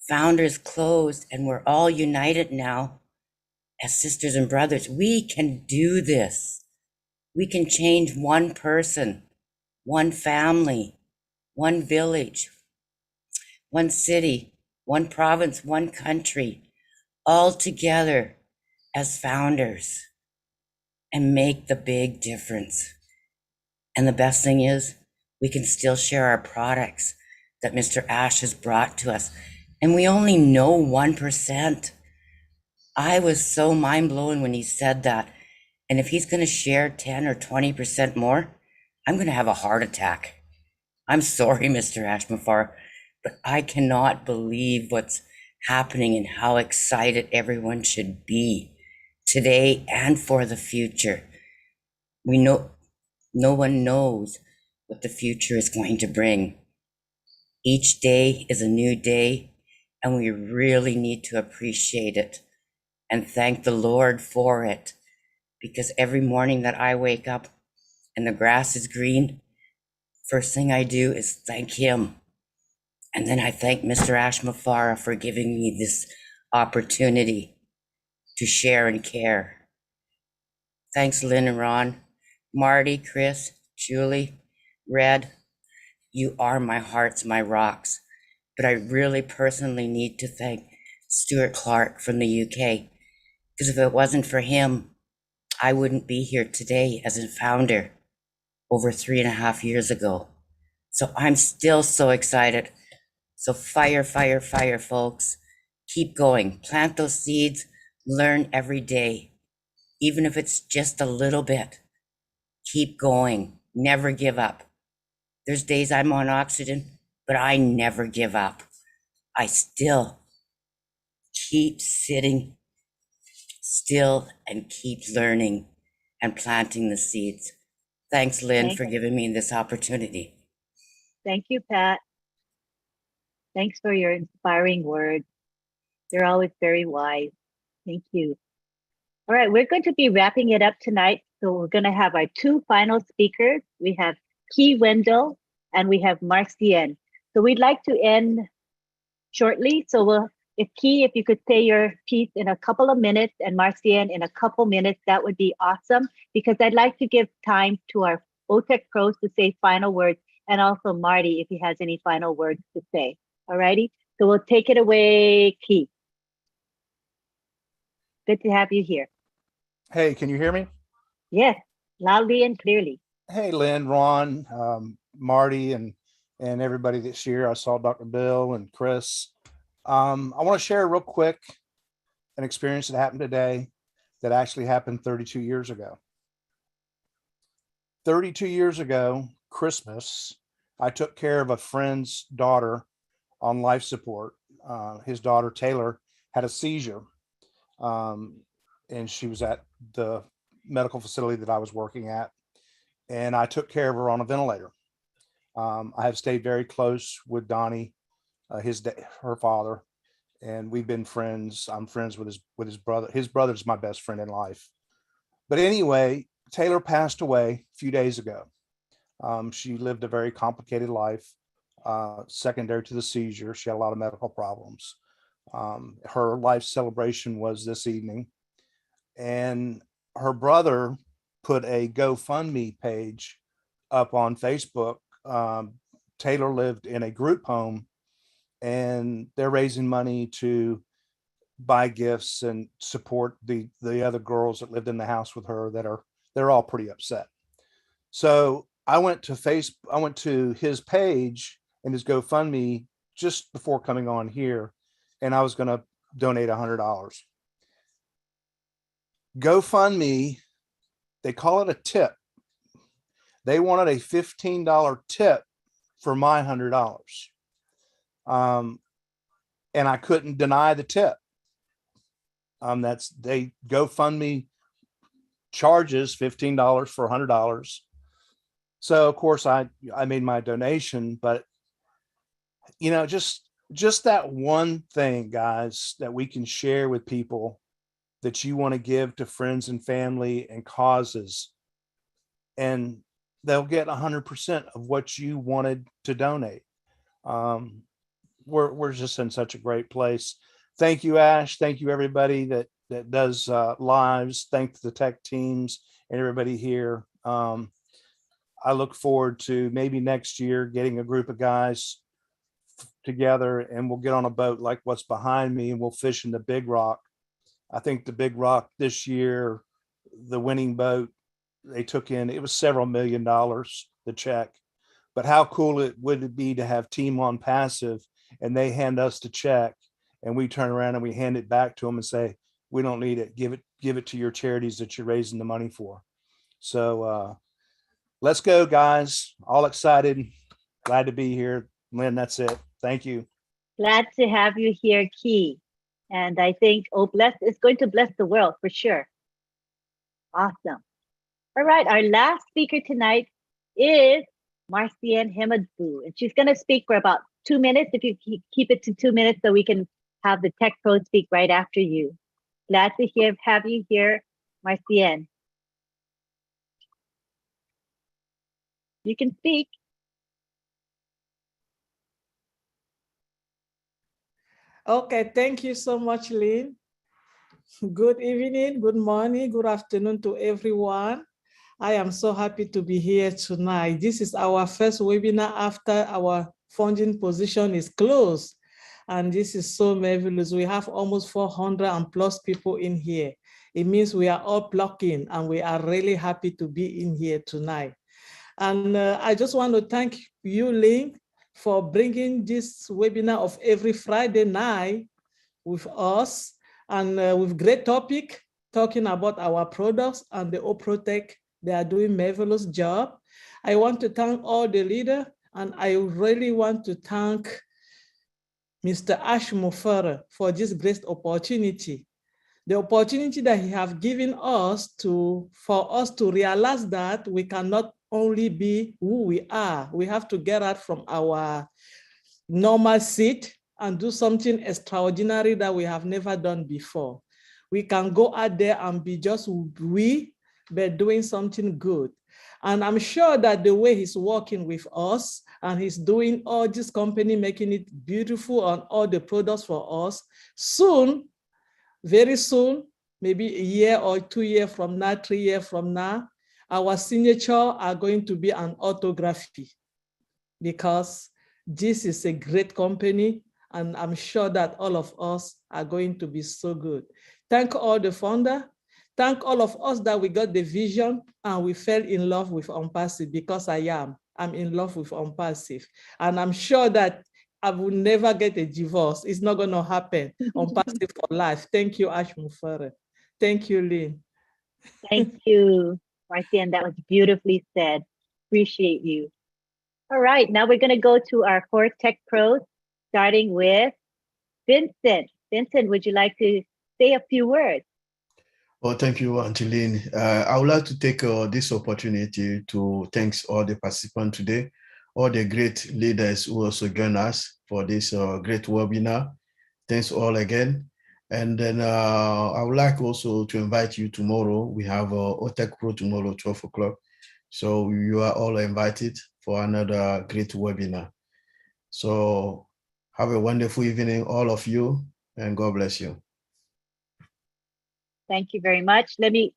founders closed and we're all united now as sisters and brothers, we can do this. We can change one person, one family, one village, one city, one province, one country, all together as founders and make the big difference. And the best thing is we can still share our products that Mr. Ash has brought to us. And we only know 1%. I was so mind blown when he said that. And if he's going to share 10 or 20% more, I'm going to have a heart attack. I'm sorry, Mr. Ashmafar, but I cannot believe what's happening and how excited everyone should be today and for the future. We know no one knows what the future is going to bring. Each day is a new day, and we really need to appreciate it and thank the Lord for it, because every morning that I wake up and the grass is green, first thing I do is thank him. And then I thank Mr. Ashmafara for giving me this opportunity to share and care. Thanks, Lynn and Ron, Marty, Chris, Julie, Red. You are my hearts, my rocks. But I really personally need to thank Stuart Clark from the UK, because if it wasn't for him, I wouldn't be here today as a founder over 3.5 years ago. So I'm still so excited. So fire, fire, fire, folks. Keep going. Plant those seeds. Learn every day, even if it's just a little bit. Keep going. Never give up. There's days I'm on oxygen, but I never give up. I still keep sitting still and keep learning and planting the seeds. Thanks, Lynn, for giving me this opportunity. Thank you, Pat. Thanks for your inspiring words. They're always very wise. Thank you. All right, we're going to be wrapping it up tonight. So we're going to have our two final speakers. We have Key Wendell and we have Marcienne. So we'd like to end shortly. So if you could say your piece in a couple of minutes and Marcienne in a couple minutes, that would be awesome, because I'd like to give time to our OTEC pros to say final words, and also Marty, if he has any final words to say. All righty, so we'll take it away, Key. Good to have you here. Hey, can you hear me? Yes, loudly and clearly. Hey, Lynn, Ron, Marty, and everybody that's here. I saw Dr. Bill and Chris. I want to share real quick. an experience that happened today that actually happened 32 years ago. 32 years ago, Christmas, I took care of a friend's daughter on life support. His daughter, Taylor, had a seizure. And she was at the medical facility that I was working at. And I took care of her on a ventilator. I have stayed very close with Donnie, her father, and we've been friends. I'm friends with his brother. His brother's my best friend in life. But anyway, Taylor passed away a few days ago. She lived a very complicated life, secondary to the seizure. She had a lot of medical problems. Her life celebration was this evening, and her brother put a GoFundMe page up on Facebook. Taylor lived in a group home, and they're raising money to buy gifts and support the other girls that lived in the house with her they're all pretty upset. So I went to his page and his GoFundMe just before coming on here, and I was going to donate $100. GoFundMe, they call it a tip. They wanted a $15 tip for my $100. And I couldn't deny the tip. GoFundMe charges $15 for $100. So of course I made my donation, but just that one thing, guys, that we can share with people that you want to give to friends and family and causes, and they'll get 100% of what you wanted to donate. We're just in such a great place. Thank you, Ash. Thank you, everybody that does lives. Thank the tech teams and everybody here. I look forward to maybe next year getting a group of guys together, and we'll get on a boat like what's behind me, and we'll fish in the Big Rock. I think the Big Rock this year, the winning boat, they took in, it was several $1 million, the check. But how cool would it be to have Team on Passive and they hand us the check and we turn around and we hand it back to them and say, we don't need it. Give it to your charities that you're raising the money for. So let's go, guys. All excited. Glad to be here. Lynn, that's it. Thank you. Glad to have you here, Key. And I think it's going to bless the world for sure. Awesome. All right, our last speaker tonight is Marcienne Himadou, and she's going to speak for about 2 minutes. If you keep it to 2 minutes, so we can have the tech pro speak right after you. Glad to have you here, Marcienne. You can speak. Okay, thank you so much, Lynn. Good evening, good morning, good afternoon to everyone. I am so happy to be here tonight. This is our first webinar after our funding position is closed. And this is so marvelous. We have almost 400 and plus people in here. It means we are all plugged in, and we are really happy to be in here tonight. And I just want to thank you, Lynn, for bringing this webinar of every Friday night with us, and with great topic, talking about our products and the OPROTEC. They are doing marvelous job. I want to thank all the leaders, and I really want to thank Mr. Ash Mufara for this great opportunity. The opportunity that he has given us for us to realize that we cannot only be who we are. We have to get out from our normal seat and do something extraordinary that we have never done before. We can go out there and be just we, but doing something good. And I'm sure that the way he's working with us and he's doing all this company, making it beautiful and all the products for us, soon, very soon, maybe a year or 2 years from now, 3 years from now, our signature are going to be an autography, because this is a great company, and I'm sure that all of us are going to be so good. Thank all the founder. Thank all of us that we got the vision and we fell in love with OnPassive, because I'm in love with OnPassive. And I'm sure that I will never get a divorce. It's not going to happen on Passive for Life. Thank you, Ash Mufere. Thank you, Lynn. Thank you, Marcian. That was beautifully said. Appreciate you. All right, now we're going to go to our 4 tech pros, starting with Vincent. Vincent, would you like to say a few words? Well, thank you, Auntie Lynn. I would like to take this opportunity to thank all the participants today, all the great leaders who also join us for this great webinar. Thanks all again. And then I would like also to invite you tomorrow. We have OTech Pro tomorrow, 12 o'clock. So you are all invited for another great webinar. So have a wonderful evening, all of you, and God bless you. Thank you very much. Let me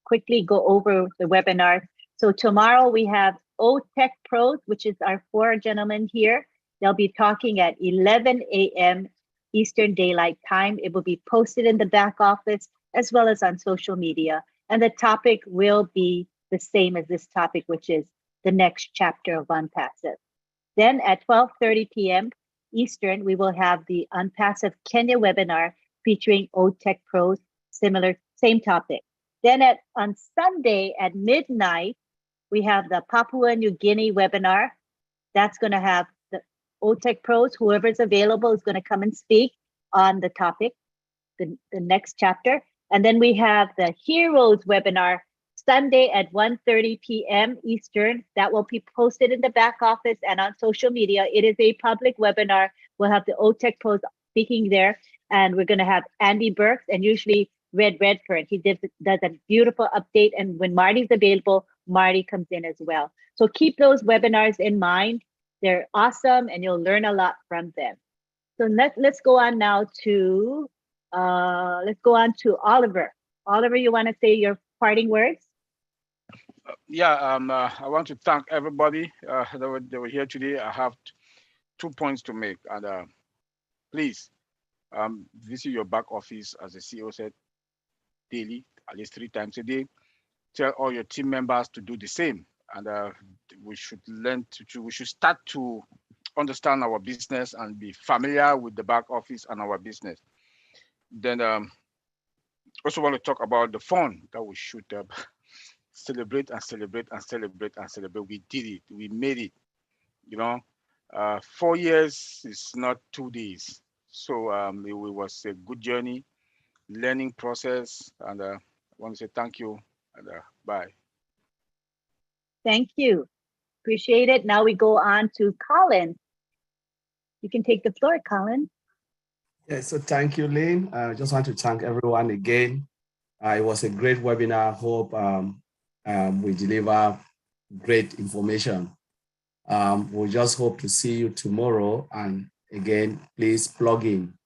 quickly go over the webinar. So tomorrow we have OTech Pros, which is our 4 gentlemen here. They'll be talking at 11 a.m. Eastern Daylight Time. It will be posted in the back office as well as on social media. And the topic will be the same as this topic, which is the next chapter of Unpassive. Then at 12:30 p.m. Eastern, we will have the Unpassive Kenya webinar featuring OTech Pros, same topic. Then on Sunday at midnight, we have the Papua New Guinea webinar. That's going to have the OTech Pros, whoever's available is going to come and speak on the topic, the next chapter. And then we have the Heroes webinar Sunday at 1:30 p.m. Eastern. That will be posted in the back office and on social media. It is a public webinar. We'll have the OTech Pros speaking there. And we're going to have Andy Burks and usually Red Redford. He does a beautiful update. And when Marty's available, Marty comes in as well. So keep those webinars in mind. They're awesome and you'll learn a lot from them. So let's go on now to Oliver. Oliver, you want to say your parting words? I want to thank everybody that were here today. I have 2 points to make. And please visit your back office, as the CEO said, daily, at least 3 times a day. Tell all your team members to do the same. And we should we should start to understand our business and be familiar with the back office and our business. Then also want to talk about the fun that we should celebrate and celebrate and celebrate and celebrate. We did it. We made it. 4 years is not 2 days. So it was a good journey, learning process. And I want to say thank you and bye. Thank you. Appreciate it. Now we go on to Colin. You can take the floor, Colin. Yeah, so thank you, Lynn. I just want to thank everyone again. It was a great webinar. I hope we deliver great information. We just hope to see you tomorrow. And again, please plug in.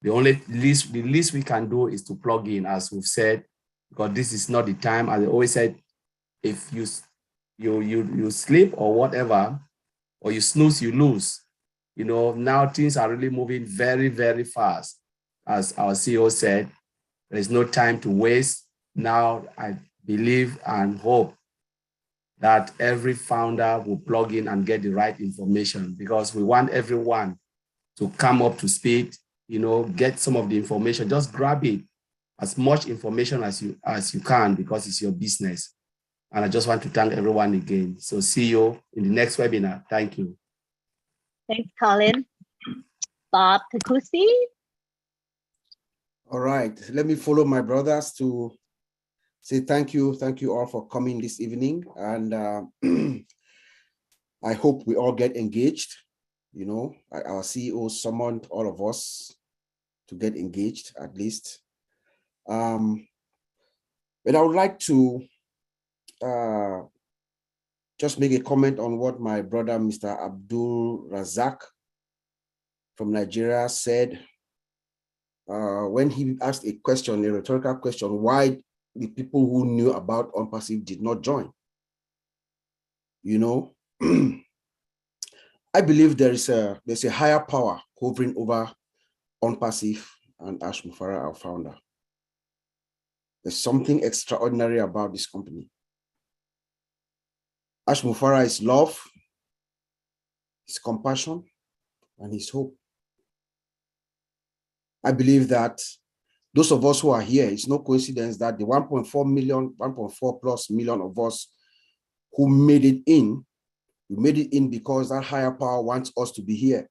The least we can do is to plug in, as we've said, because this is not the time. As I always said, if you sleep or whatever, or you snooze, you lose. Now things are really moving very, very fast. As our CEO said, there is no time to waste. Now I believe and hope that every founder will plug in and get the right information, because we want everyone to come up to speed, get some of the information, just grab it, as much information as you can, because it's your business. And I just want to thank everyone again. So see you in the next webinar. Thank you. Thanks, Colin. Bob Takusi. All right, let me follow my brothers to say thank you all for coming this evening. And I hope we all get engaged. Our CEO summoned all of us to get engaged at least. But I would like to just make a comment on what my brother, Mr. Abdul Razak from Nigeria said when he asked a question, a rhetorical question, why the people who knew about Unpassive did not join. I believe there's a higher power hovering over Unpassive and Ash Mufara, our founder. There's something extraordinary about this company. Ash Mufara is love, is compassion, and his hope. I believe that those of us who are here, it's no coincidence that the 1.4 million, 1.4 plus million of us who made it in, we made it in because that higher power wants us to be here.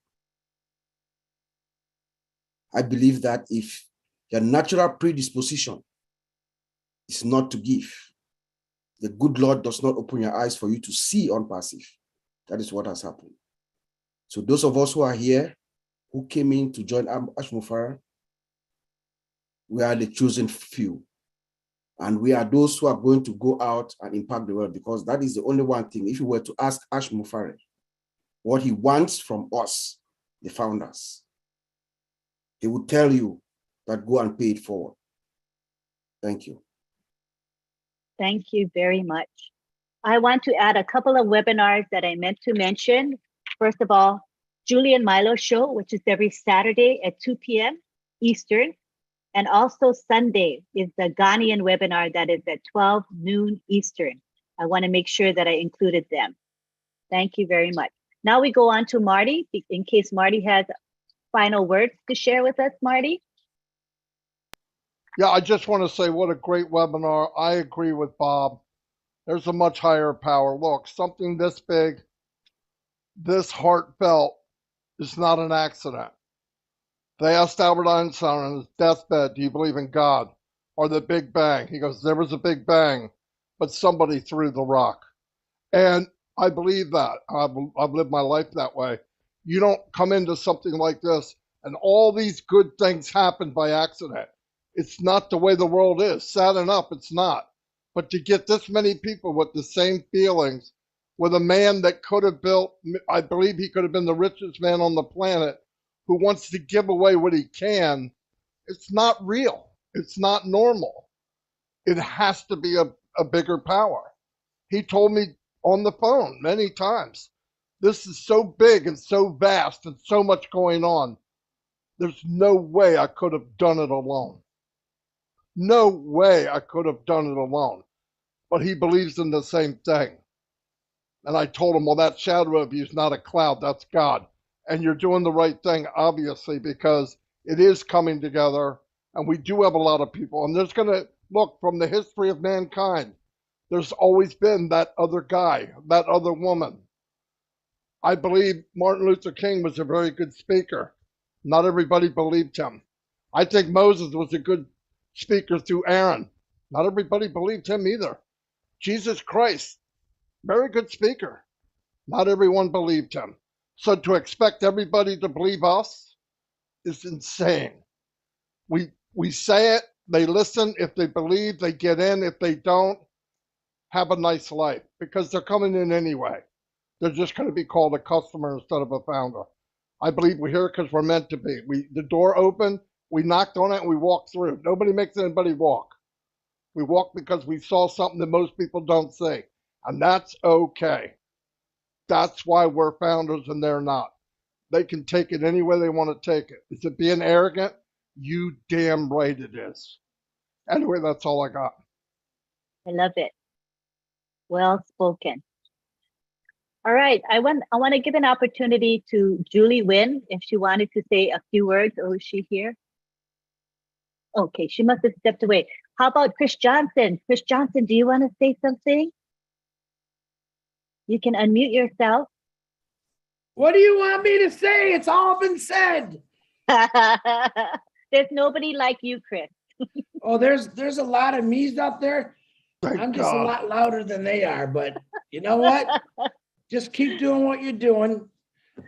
I believe that if your natural predisposition is not to give, the good Lord does not open your eyes for you to see on passive. That is what has happened. So those of us who are here, who came in to join Ash Mufara, we are the chosen few. And we are those who are going to go out and impact the world, because that is the only one thing. If you were to ask Ash Mufara what he wants from us, the founders, he would tell you that go and pay it forward. Thank you. Thank you very much. I want to add a couple of webinars that I meant to mention. First of all, Julie and Milo show, which is every Saturday at 2 p.m. Eastern. And also Sunday is the Ghanaian webinar that is at 12 noon Eastern. I want to make sure that I included them. Thank you very much. Now we go on to Marty, in case Marty has final words to share with us, Marty. Yeah, I just want to say what a great webinar. I agree with Bob. There's a much higher power. Look, something this big, this heartfelt, is not an accident. They asked Albert Einstein on his deathbed, do you believe in God or the Big Bang? He goes, there was a Big Bang, but somebody threw the rock. And I believe that. I've lived my life that way. You don't come into something like this and all these good things happen by accident. It's not the way the world is. Sad enough, it's not. But to get this many people with the same feelings, with a man that could have built, I believe he could have been the richest man on the planet, who wants to give away what he can, it's not real. It's not normal. It has to be a bigger power. He told me on the phone many times, this is so big and so vast and so much going on. There's no way I could have done it alone. No way I could have done it alone. But he believes in the same thing. And I told him, well, that shadow of you is not a cloud, that's God. And you're doing the right thing, obviously, because it is coming together. And we do have a lot of people. And there's going to, look, from the history of mankind, there's always been that other guy, that other woman. I believe Martin Luther King was a very good speaker. Not everybody believed him. I think Moses was a good speaker through Aaron. Not everybody believed him either. Jesus Christ, very good speaker. Not everyone believed him. So to expect everybody to believe us is insane. We say it, they listen. If they believe, they get in. If they don't, have a nice life, because they're coming in anyway. They're just going to be called a customer instead of a founder. I believe we're here because we're meant to be. The door opened, we knocked on it, and we walked through. Nobody makes anybody walk. We walk because we saw something that most people don't see, and that's okay. That's why we're founders and they're not. They can take it any way they want to take it. Is it being arrogant? You damn right it is. Anyway, that's all I got. I love it. Well spoken. All right, I want to give an opportunity to Julie Wynn if she wanted to say a few words. Or is she here? Okay, she must have stepped away. How about Chris Johnson? Chris Johnson, do you want to say something? You can unmute yourself. What do you want me to say? It's all been said. There's nobody like you, Chris. Oh, there's a lot of me's out there. Thank I'm just God. a lot louder than they are, but you know what? Just keep doing what you're doing.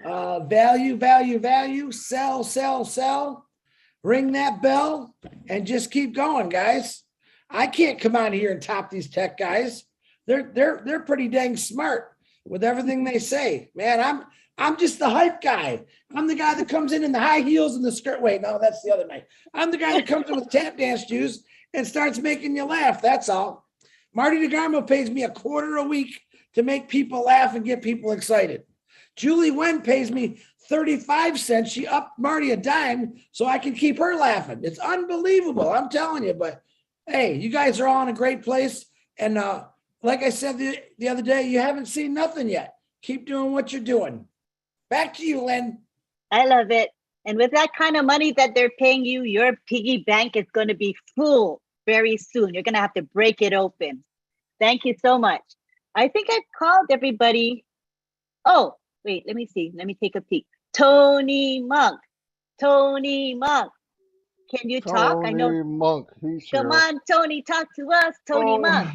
Value, value, value, sell, sell, sell. Ring that bell and just keep going, guys. I can't come out here and top these tech guys. They're pretty dang smart with everything they say. Man, I'm just the hype guy. I'm the guy that comes in the high heels and the skirt. Wait, no, that's the other night. I'm the guy that comes in with tap dance shoes and starts making you laugh. That's all. Marty DeGarmo pays me $0.25 a week to make people laugh and get people excited. Julie Wen pays me 35 cents. She upped Marty a dime so I can keep her laughing. It's unbelievable. I'm telling you, but hey, you guys are all in a great place. And like I said the other day, you haven't seen nothing yet. Keep doing what you're doing. Back to you, Lynn. I love it. And with that kind of money that they're paying you, your piggy bank is going to be full very soon. You're going to have to break it open. Thank you so much. I think I've called everybody. Oh, wait, let me see. Let me take a peek. Tony Monk. Tony Monk. Can you talk? I know. Tony Monk, he's Come here. on, Tony, talk to us. Tony Monk.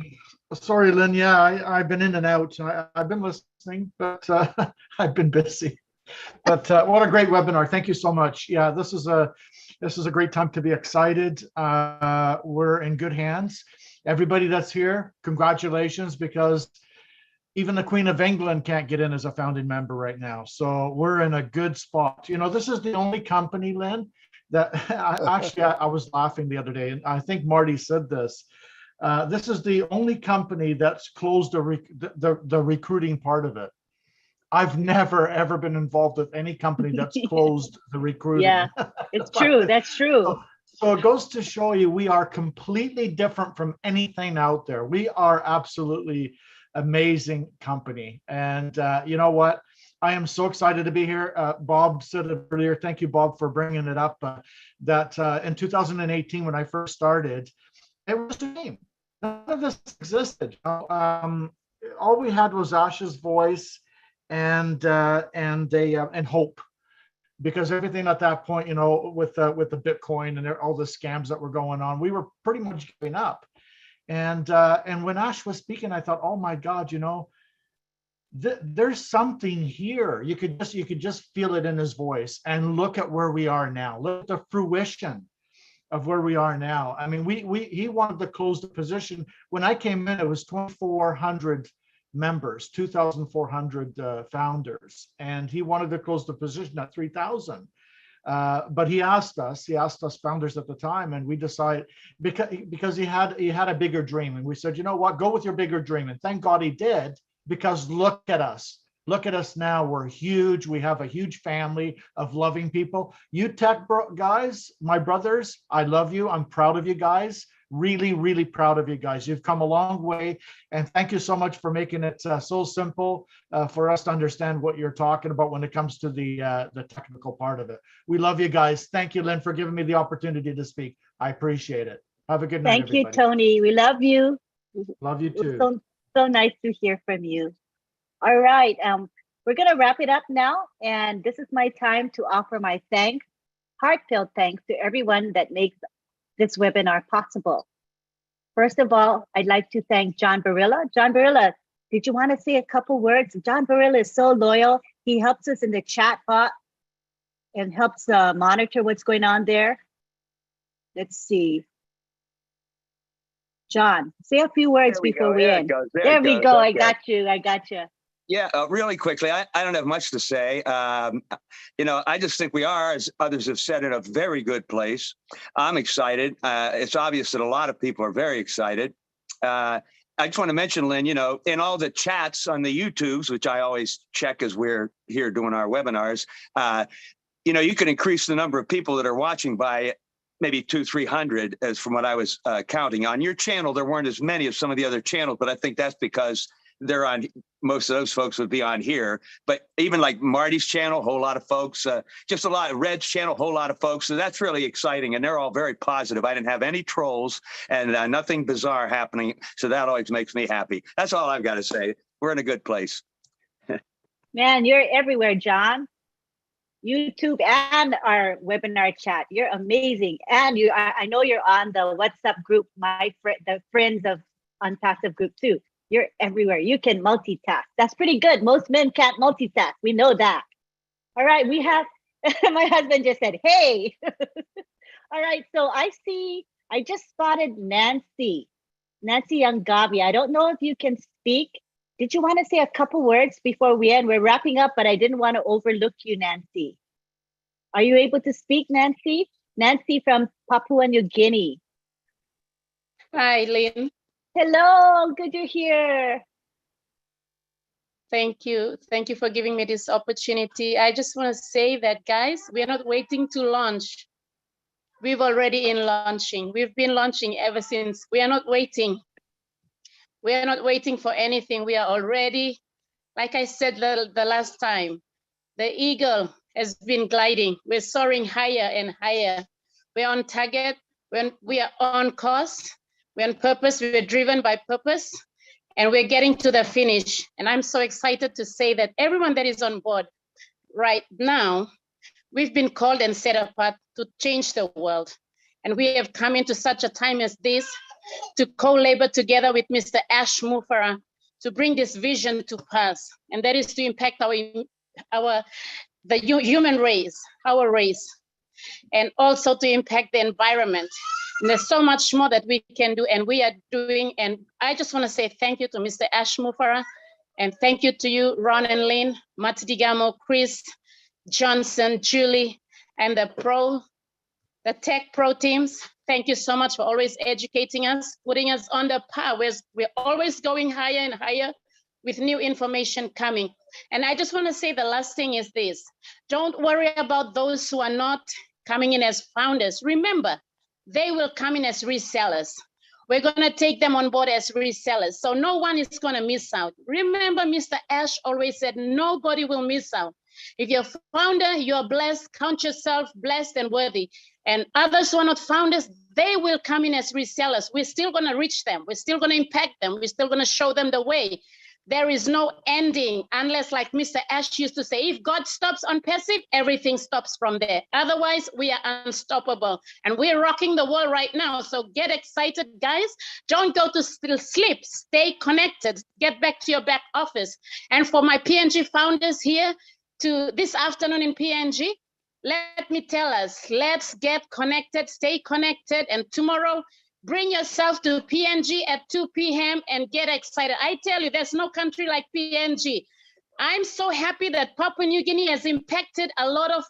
Sorry, Lynn. Yeah, I've been in and out. I've been listening, but I've been busy. But what a great webinar. Thank you so much. Yeah, this is a great time to be excited. We're in good hands. Everybody that's here, congratulations, because even the Queen of England can't get in as a founding member right now. So we're in a good spot. You know, this is the only company, Lynn, that I was laughing the other day, and I think Marty said this. This is the only company that's closed the recruiting part of it. I've never, ever been involved with any company that's closed the recruiting. Yeah, it's true. That's true. So it goes to show you we are completely different from anything out there. We are absolutely amazing company. And you know what? I am so excited to be here. Bob said it earlier. Thank you, Bob, for bringing it up. That in 2018, when I first started, it was a game. None of this existed. All we had was Ash's voice and hope, because everything at that point, you know, with the Bitcoin and all the scams that were going on, we were pretty much giving up. And when Ash was speaking, I thought, oh my God, you know, there's something here. You could just feel it in his voice. And look at where we are now. Look at the fruition of where we are now. I mean, he wanted to close the position. When I came in, it was 2,400 members, 2,400 founders, and he wanted to close the position at 3,000. But he asked us founders at the time, and we decided, because he had a bigger dream, and we said, you know what, go with your bigger dream. And thank God he did, because look at us now. We're huge. We have a huge family of loving people. You tech guys, my brothers, I love you. I'm proud of you guys. Really, really proud of you guys. You've come a long way, and thank you so much for making it so simple for us to understand what you're talking about when it comes to the technical part of it. We love you guys. Thank you, Lynn, for giving me the opportunity to speak. I appreciate it. Have a good night, Thank you, everybody. Tony. We love you. Love you too. So nice to hear from you. All right, we're gonna wrap it up now, and this is my time to offer my heartfelt thanks to everyone that makes this webinar possible. First of all, I'd like to thank John Barilla. John Barilla, did you want to say a couple words? John Barilla is so loyal. He helps us in the chat bot and helps monitor what's going on there. Let's see. John, say a few words before we end. There we go. I got you. Yeah, really quickly, I don't have much to say. You know, I just think we are, as others have said, in a very good place. I'm excited. It's obvious that a lot of people are very excited. I just want to mention, Lynn, you know, in all the chats on the YouTubes, which I always check as we're here doing our webinars, you know, you can increase the number of people that are watching by maybe 200-300, as from what I was counting. On your channel, there weren't as many as some of the other channels, but I think that's because they're on, most of those folks would be on here. But even like Marty's channel, a whole lot of folks, just a lot, Red's channel, a whole lot of folks. So that's really exciting. And they're all very positive. I didn't have any trolls and nothing bizarre happening. So that always makes me happy. That's all I've got to say. We're in a good place. Man, you're everywhere, John. YouTube and our webinar chat. You're amazing. And I know you're on the WhatsApp group, the Friends of Unpassive group too. You're everywhere. You can multitask. That's pretty good. Most men can't multitask. We know that. All right, we have, my husband just said, hey. All right, so I just spotted Nancy Youngabi. I don't know if you can speak. Did you want to say a couple words before we end? We're wrapping up, but I didn't want to overlook you, Nancy. Are you able to speak, Nancy? Nancy from Papua New Guinea. Hi, Lynn. Hello, good you're here. Thank you. Thank you for giving me this opportunity. I just want to say that, guys, we are not waiting to launch. We've already been launching. We've been launching ever since. We are not waiting. We are not waiting for anything. We are already, like I said the last time, the eagle has been gliding. We're soaring higher and higher. We're on target. When we are on course, we're on purpose. We're driven by purpose, and we're getting to the finish. And I'm so excited to say that everyone that is on board right now, we've been called and set apart to change the world. And we have come into such a time as this to co-labor together with Mr. Ash Mufara to bring this vision to pass. And that is to impact the human race, our race, and also to impact the environment. And there's so much more that we can do and we are doing. And I just want to say thank you to Mr. Ash Mufara, and thank you to you, Ron and Lynn, Matidigamo, Chris, Johnson, Julie, and the tech pro teams. Thank you so much for always educating us, putting us on the path. We're always going higher and higher with new information coming. And I just want to say the last thing is this: don't worry about those who are not coming in as founders. Remember, they will come in as resellers. We're going to take them on board as resellers. So no one is going to miss out. Remember, Mr. Ash always said, nobody will miss out. If you're a founder, you're blessed, count yourself blessed and worthy. And others who are not founders, they will come in as resellers. We're still going to reach them. We're still going to impact them. We're still going to show them the way. There is no ending unless, like Mr. Ash used to say, if God stops on passive, everything stops from there. Otherwise, we are unstoppable. And we're rocking the world right now. So get excited, guys. Don't go to sleep. Stay connected. Get back to your back office. And for my PNG founders here to this afternoon in PNG, let me tell us, let's get connected, stay connected. And tomorrow, bring yourself to PNG at 2 p.m. and get excited. I tell you, there's no country like PNG. I'm so happy that Papua New Guinea has impacted a lot of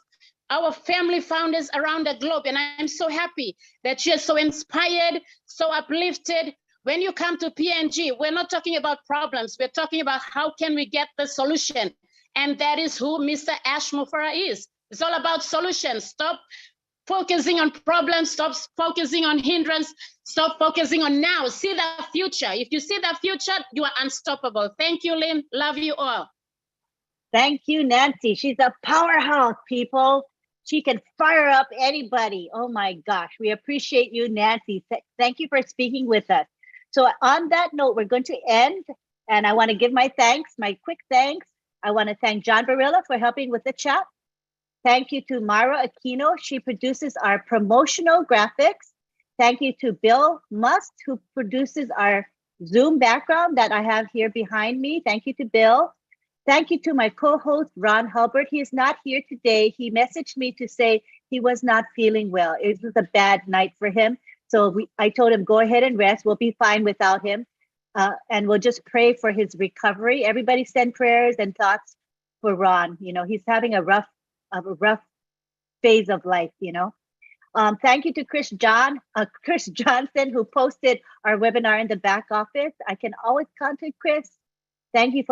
our family founders around the globe. And I'm so happy that you're so inspired, so uplifted. When you come to PNG, we're not talking about problems. We're talking about how can we get the solution. And that is who Mr. Ash Mufara is. It's all about solutions. Stop focusing on problems, stop focusing on hindrance, stop focusing on now. See the future. If you see the future, you are unstoppable. Thank you, Lynn. Love you all. Thank you, Nancy. She's a powerhouse, people. She can fire up anybody. Oh my gosh. We appreciate you, Nancy. Thank you for speaking with us. So on that note, we're going to end. And I want to give my thanks, my quick thanks. I want to thank John Barilla for helping with the chat. Thank you to Myra Aquino. She produces our promotional graphics. Thank you to Bill Must, who produces our Zoom background that I have here behind me. Thank you to Bill. Thank you to my co-host, Ron Hulbert. He is not here today. He messaged me to say he was not feeling well. It was a bad night for him. So I told him, go ahead and rest. We'll be fine without him. And we'll just pray for his recovery. Everybody send prayers and thoughts for Ron. You know, he's having a rough phase of life, you know. Thank you to Chris Johnson, who posted our webinar in the back office. I can always contact Chris. Thank you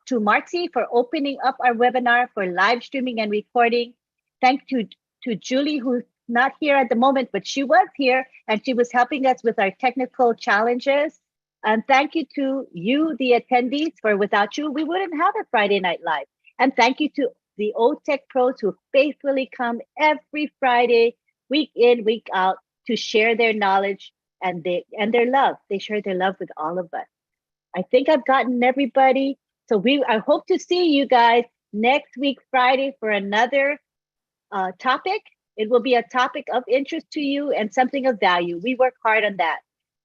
to Marty for opening up our webinar for live streaming and recording. Thank you to Julie, who's not here at the moment, but she was here and she was helping us with our technical challenges. And thank you to you, the attendees, for without you, we wouldn't have a Friday Night Live. And thank you to the old tech pros who faithfully come every Friday, week in, week out, to share their knowledge and their love. They share their love with all of us. I think I've gotten everybody. So I hope to see you guys next week, Friday, for another topic. It will be a topic of interest to you and something of value. We work hard on that.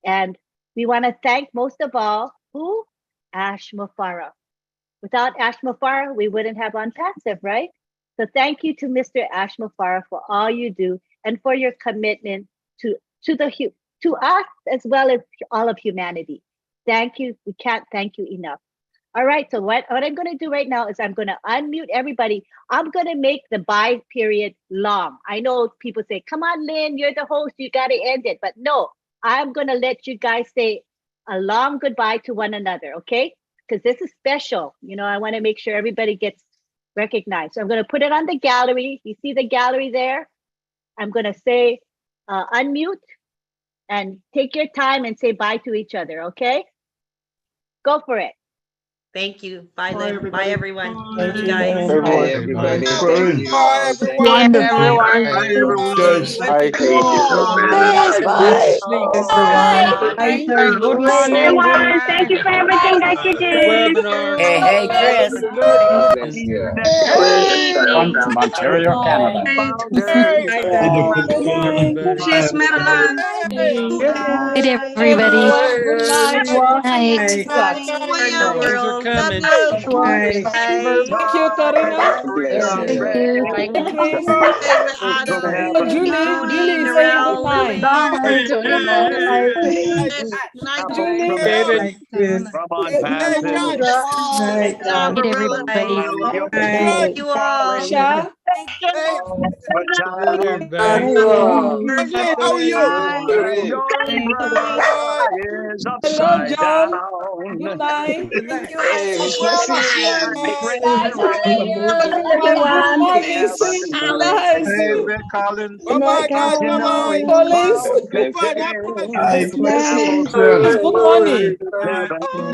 And we want to thank most of all, who? Ash Mufara. Without Ash Mufara, we wouldn't have On Passive, right? So thank you to Mr. Ash Mufara for all you do and for your commitment to us as well as all of humanity. Thank you. We can't thank you enough. All right, so what I'm going to do right now is I'm going to unmute everybody. I'm going to make the bye period long. I know people say, come on, Lynn, you're the host, you got to end it. But no, I'm going to let you guys say a long goodbye to one another, okay? Because this is special. You know, I want to make sure everybody gets recognized. So I'm going to put it on the gallery. You see the gallery there? I'm going to say unmute and take your time and say bye to each other, okay? Go for it. Thank you. Bye, Lynn. Bye, everyone. Thank Love you you, guys. Lynn. Bye, everybody. Thank you. Bye, all. Thank everyone. you. Bye, Bye, everyone. Bye. Thank you so much. Bye. Thank you. Good morning. Everyone, thank you for everything that you did. Webinar. Hey, hey, Chris. God bless you. Hey, From Ontario, Canada. Good night, everybody. Cheers, Madeline. Good Good everybody. night. Night. Wonderful Things are world. Love coming. you. Bye. Thank you, Karina. God bless Thank you. you. Hi, Chris. Hey, Anna, Oh, Julie is saying good Narelle, night. Lily. Night, Julie. David. Come on, pass it. Night, Good Marilla. everybody. Thank you all. Sha. Hey, Good everybody. Leslie, how are you? Great. Is Hello, upside John. down. Good night. Hey, Miss Leslie. Everyone. Alice. Good night. Bye-bye, guys. Bye-bye. Collins. Thank Bye. you. Have fun. Yes, good morning.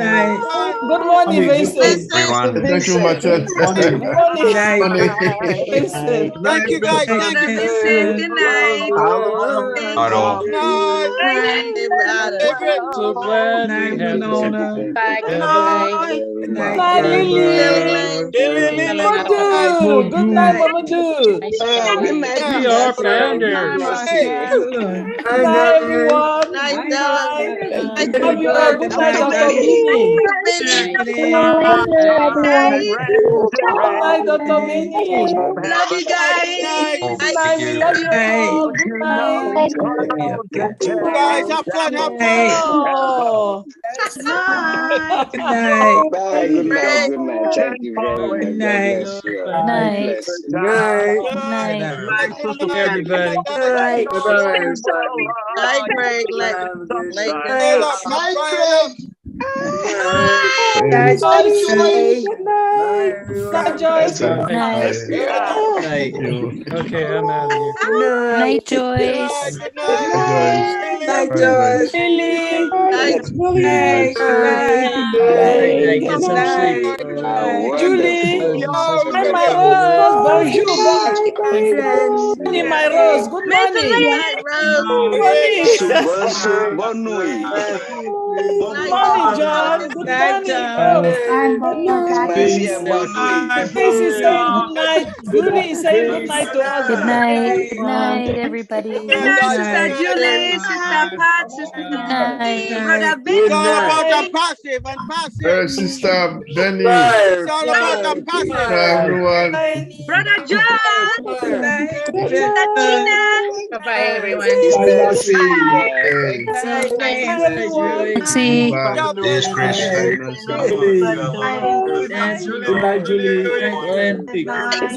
Bye. Good morning, Vincent. Vincent. Thank you, Martin. Good morning, Funny. Vincent. Thank you, guys. Thank you. Vincent. Good night. Otto. Good night. David. So glad we have this Bye. Good together. night. Good night, Lily. Hey, Lily. Madu. Good night, Mama Do. Good night, We Miss are Leslie. founders. Hey. Good night, everyone. Night, Good Doug. night. Night, Love you all. Good night, Dr. Beanie. Benny. Bye. Night. Good night, Dr. Beanie. Love you guys. Night. Night. Night. We love you all. Good night. You guys have fun. Have fun. Oh. Night. Bye. Good night. Good night. Thank you very much. God bless you. Good God night. bless you. Good night. Everybody. Night, Greg. Night, Stand Greg. up. Night, Stand up. Craig. Night, Joyce. Good night. Night, Joyce. Good night. Okay, I'm out of here. Good night, Good night. Joyce. Good Good night. night. Lily. Lily. Night. Julie. Good night. Good Get some sleep. Julie. Wonderful. Hi, my Wonderful. Rose. Bonjour. Good Yeah. morning, my Rose. Good morning. Night, Rose. Good morning. Bonne nuit. Good Night, morning, Rose. John. Good morning, Rose. Merci and bonne nuit. Grace is saying good night. Julie is saying good night to us. Good night. Good night, everybody. Good night, Sister Julie, Sister Pat, Sister Good night. Brother It's all Vincent. about the passive and passive. Sister Benny. It's all about the Sister passive. everyone. Brother John. Sister Tina. Bye-bye, everyone. Thank See. Hi, everyone. See. God bless you. Good night, Julie.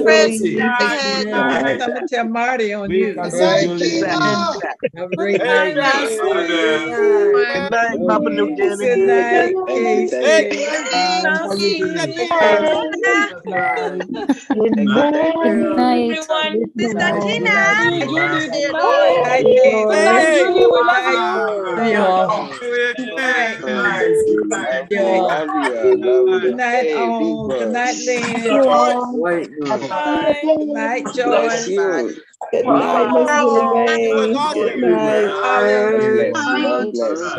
Chris, go ahead. I'm going to tell Marty on you. Good night, Tina. Have a great Hey, night. Good night, Papa New Guinea. Good night, Hey, Casey. Good night. Good night. Everyone. Sister Tina. Julie, good Dear night. Lord. Good night, hey. Julie. We love you. Love you. I love you. Good night, Hey, big Good night, bros. Lynn. You Joyce. all. Have a Good night, Bless Joyce. you. Good night, Miss It was Lily. awesome. Good night. God bless. God bless.